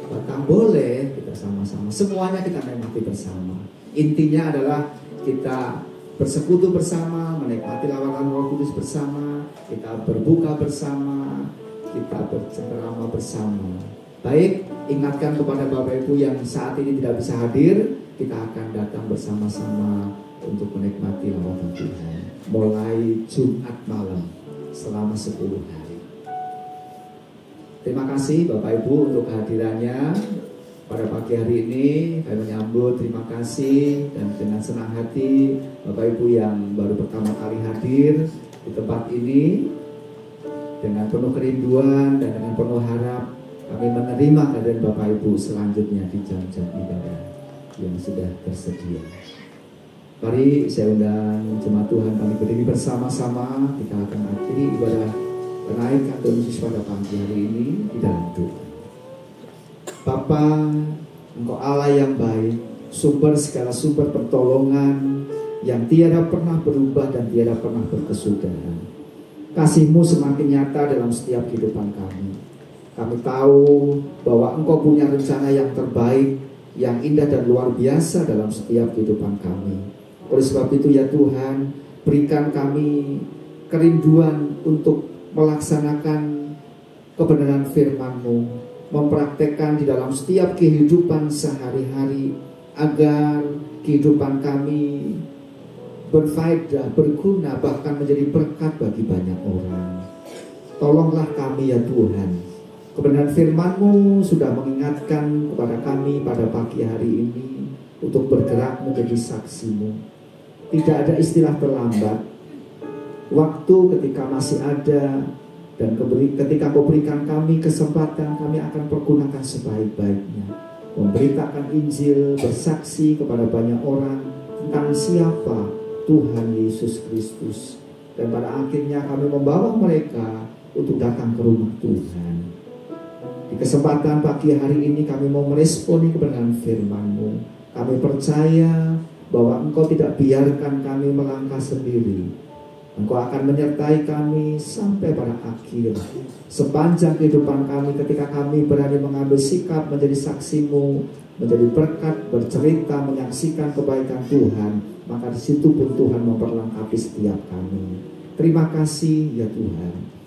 batang, boleh, kita sama-sama. Semuanya kita nikmati bersama. Intinya adalah kita bersekutu bersama, menikmati lawatan Roh Kudus bersama, kita berbuka bersama, kita bercengkerama bersama. Baik, ingatkan kepada Bapak Ibu yang saat ini tidak bisa hadir, kita akan datang bersama-sama untuk menikmati lawatan Tuhan. Mulai Jumat malam selama 10 hari. Terima kasih Bapak Ibu untuk kehadirannya pada pagi hari ini. Kami menyambut, terima kasih, dan dengan senang hati Bapak Ibu yang baru pertama kali hadir di tempat ini, dengan penuh kerinduan dan dengan penuh harap kami menerima kehadiran Bapak Ibu selanjutnya di jam-jam ibadah yang sudah tersedia. Mari saya undang jemaat Tuhan, kami berdiri bersama-sama. Kita akan akhiri ibadah kenaikan Tuhan Yesus pada pagi hari ini di dalam doa. Bapa, Engkau Allah yang baik, sumber segala sumber pertolongan yang tiada pernah berubah dan tiada pernah berkesudahan. Kasih-Mu semakin nyata dalam setiap kehidupan kami. Kami tahu bahwa Engkau punya rencana yang terbaik, yang indah dan luar biasa dalam setiap kehidupan kami. Oleh sebab itu ya Tuhan, berikan kami kerinduan untuk melaksanakan kebenaran firman-Mu, mempraktekkan di dalam setiap kehidupan sehari-hari, agar kehidupan kami berfaedah, berguna, bahkan menjadi berkat bagi banyak orang. Tolonglah kami ya Tuhan. Kebenaran firman-Mu sudah mengingatkan kepada kami pada pagi hari ini untuk bergerak menjadi saksi-Mu. Tidak ada istilah terlambat, waktu ketika masih ada, dan ketika Kau berikan kami kesempatan, kami akan pergunakan sebaik-baiknya, memberitakan Injil, bersaksi kepada banyak orang tentang siapa Tuhan Yesus Kristus, dan pada akhirnya kami membawa mereka untuk datang ke rumah Tuhan. Di kesempatan pagi hari ini kami mau meresponi kebenaran firman-Mu. Kami percaya bahwa Engkau tidak biarkan kami melangkah sendiri. Engkau akan menyertai kami sampai pada akhir. Sepanjang kehidupan kami, ketika kami berani mengambil sikap menjadi saksi-Mu, menjadi berkat, bercerita, menyaksikan kebaikan Tuhan, maka di situ pun Tuhan memperlengkapi setiap kami. Terima kasih ya Tuhan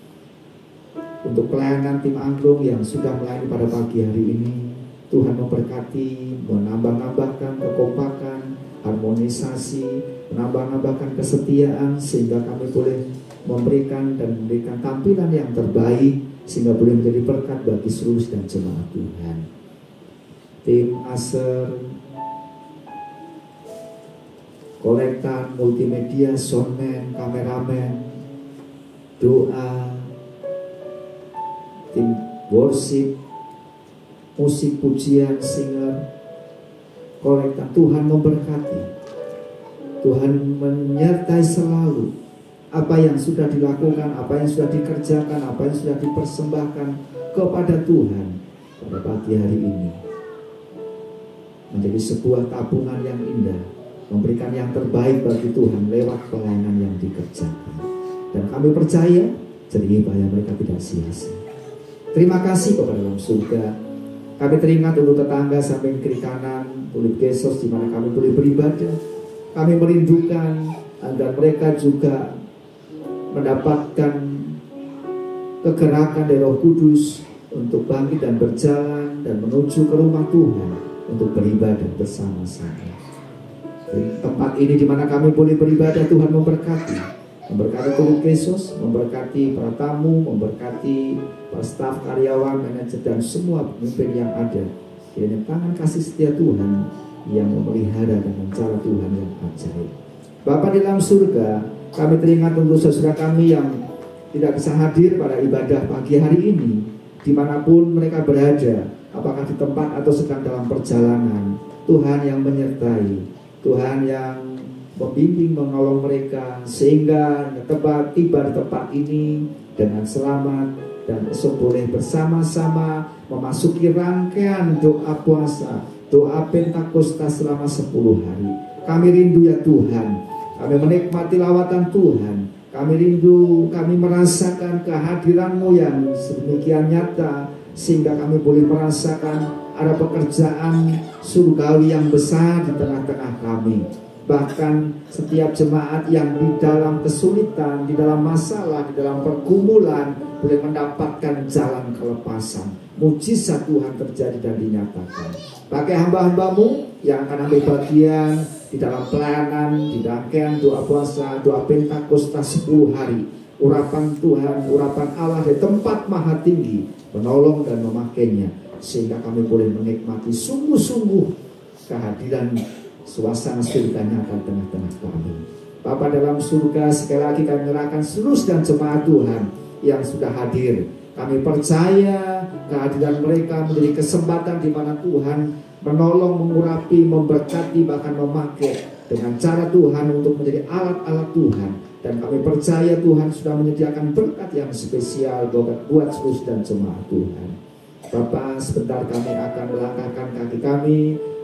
untuk pelayanan tim angklung yang sudah melayani pada pagi hari ini. Tuhan memberkati, menambah-nambahkan kekompakan, harmonisasi, menambah-nambahkan kesetiaan, sehingga kami boleh memberikan tampilan yang terbaik, sehingga boleh menjadi berkat bagi seluruh dan jemaat Tuhan. Tim Aser, kolektan, multimedia, soundman, kameramen, doa, tim worship, musik pujian, singer, kolektan, Tuhan memberkati. Tuhan menyertai selalu apa yang sudah dilakukan, apa yang sudah dikerjakan, apa yang sudah dipersembahkan kepada Tuhan pada pagi hari ini. Menjadi sebuah tabungan yang indah, memberikan yang terbaik bagi Tuhan lewat pelayanan yang dikerjakan. Dan kami percaya jerih payah mereka tidak sia-sia. Terima kasih kepada dalam surga. Kami teringat untuk tetangga samping kiri kanan, Tulip Gesos, di mana kami boleh beribadah. Kami merindukan agar mereka juga mendapatkan kegerakan dari Roh Kudus untuk bangkit dan berjalan dan menuju ke rumah Tuhan untuk beribadah bersama-sama. Di tempat ini di mana kami boleh beribadah, Tuhan memberkati. Memberkati Tulip Gesos, memberkati para tamu, memberkati para staf, karyawan, manajer, dan semua pemimpin yang ada. Kiranya tangan kasih setia Tuhan yang memelihara dengan cara Tuhan yang ajaib. Bapa di dalam surga, kami teringat untuk saudara kami yang tidak bisa hadir pada ibadah pagi hari ini, dimanapun mereka berada, apakah di tempat atau sedang dalam perjalanan. Tuhan yang menyertai, Tuhan yang membimbing, menolong mereka, sehingga tiba di tempat ini dengan selamat, dan esok boleh bersama-sama memasuki rangkaian doa puasa, doa Pentakosta selama 10 hari. Kami rindu ya Tuhan, kami menikmati lawatan Tuhan, kami rindu, kami merasakan kehadiran-Mu yang sedemikian nyata, sehingga kami boleh merasakan ada pekerjaan surgawi yang besar di tengah-tengah kami. Bahkan setiap jemaat yang di dalam kesulitan, di dalam masalah, di dalam pergumulan, boleh mendapatkan jalan kelepasan. Mujizat Tuhan terjadi dan dinyatakan. Pakai hamba-hamba-Mu yang akan ambil bagian di dalam pelayanan, di rangkaian doa puasa, doa Pentakosta 10 hari. Urapan Tuhan, urapan Allah di tempat maha tinggi menolong dan memakainya, sehingga kami boleh menikmati sungguh-sungguh kehadiran suasana surganya akan tengah-tengah kami. Bapa dalam surga, sekali lagi kami menyerahkan seluruh dan jemaat Tuhan yang sudah hadir. Kami percaya kehadiran mereka menjadi kesempatan di mana Tuhan menolong, mengurapi, memberkati, bahkan memakai dengan cara Tuhan untuk menjadi alat-alat Tuhan. Dan kami percaya Tuhan sudah menyediakan berkat yang spesial buat seluruh dan jemaat Tuhan. Bapa, sebentar kami akan melangkahkan kaki kami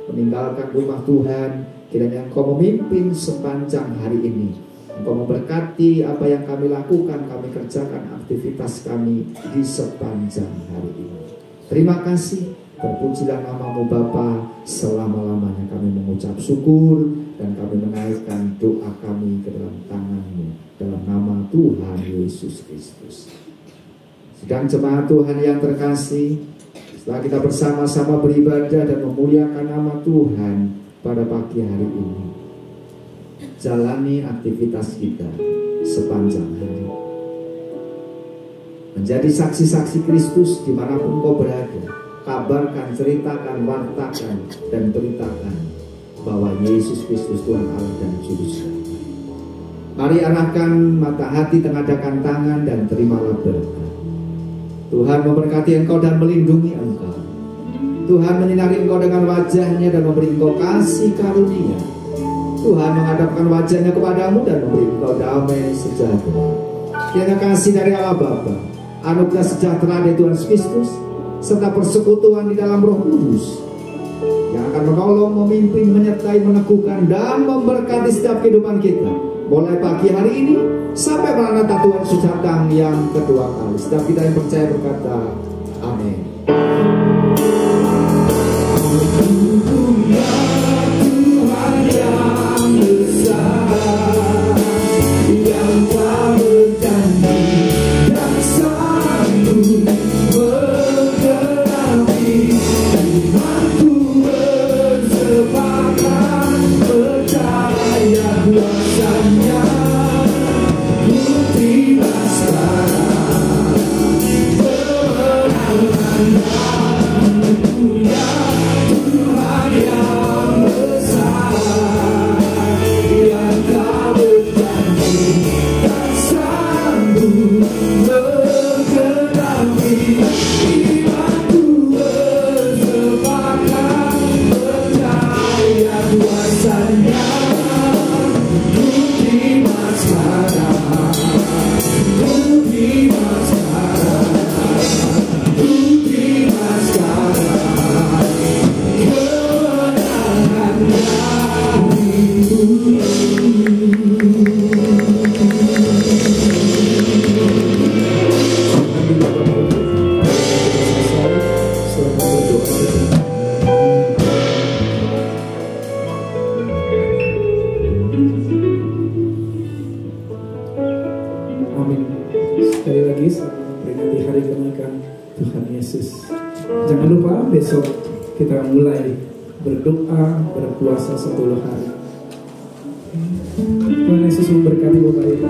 meninggalkan rumah Tuhan. Kiranya Engkau memimpin sepanjang hari ini. Engkau memberkati apa yang kami lakukan, kami kerjakan aktivitas kami di sepanjang hari ini. Terima kasih, terpujilah nama-Mu Bapa, selama-lamanya kami mengucap syukur dan kami menaikkan doa kami ke dalam tangan-Mu dalam nama Tuhan Yesus Kristus. Sedang jemaat Tuhan yang terkasih, setelah kita bersama-sama beribadah dan memuliakan nama Tuhan pada pagi hari ini, jalani aktivitas kita sepanjang hari. Menjadi saksi-saksi Kristus dimanapun kau berada. Kabarkan, ceritakan, wartakan, dan beritakan bahwa Yesus Kristus Tuhan Allah dan Juru Selamat. Mari arahkan mata hati, tengadahkan tangan, dan terimalah berkat. Tuhan memberkati engkau dan melindungi engkau. Tuhan menyinari engkau dengan wajahnya dan memberi engkau kasih karunia. Tuhan menghadapkan wajahnya kepadamu dan memberi engkau damai sejahtera. Kiranya kasih dari Allah Bapa, anugerah sejahtera dari Tuhan Kristus, serta persekutuan di dalam Roh Kudus yang akan menolong, memimpin, menyertai, meneguhkan, dan memberkati setiap kehidupan kita, mulai pagi hari ini sampai Maranatha Tuhan Yesus datang yang kedua kali. Setiap kita yang percaya berkata, amin. Tuhan yang besar, yang tak berjanji dan sanggup bergerak, imanku bersepakat percaya kuasanya, ku terima sekarang kemenangan. Tuhan yang besar, yang tak berjanji dan sanggup bergerak, imanku bersepakat percaya kuasanya, ku terima sekarang, ku terima sekarang, ku terima sekarang kemenangan dariku. Amin. Sekali lagi selamat memperingati hari kenaikan Tuhan Yesus. Jangan lupa besok kita mulai berdoa berpuasa 10 hari. Tuhan Yesus memberkati Bapak Ibu.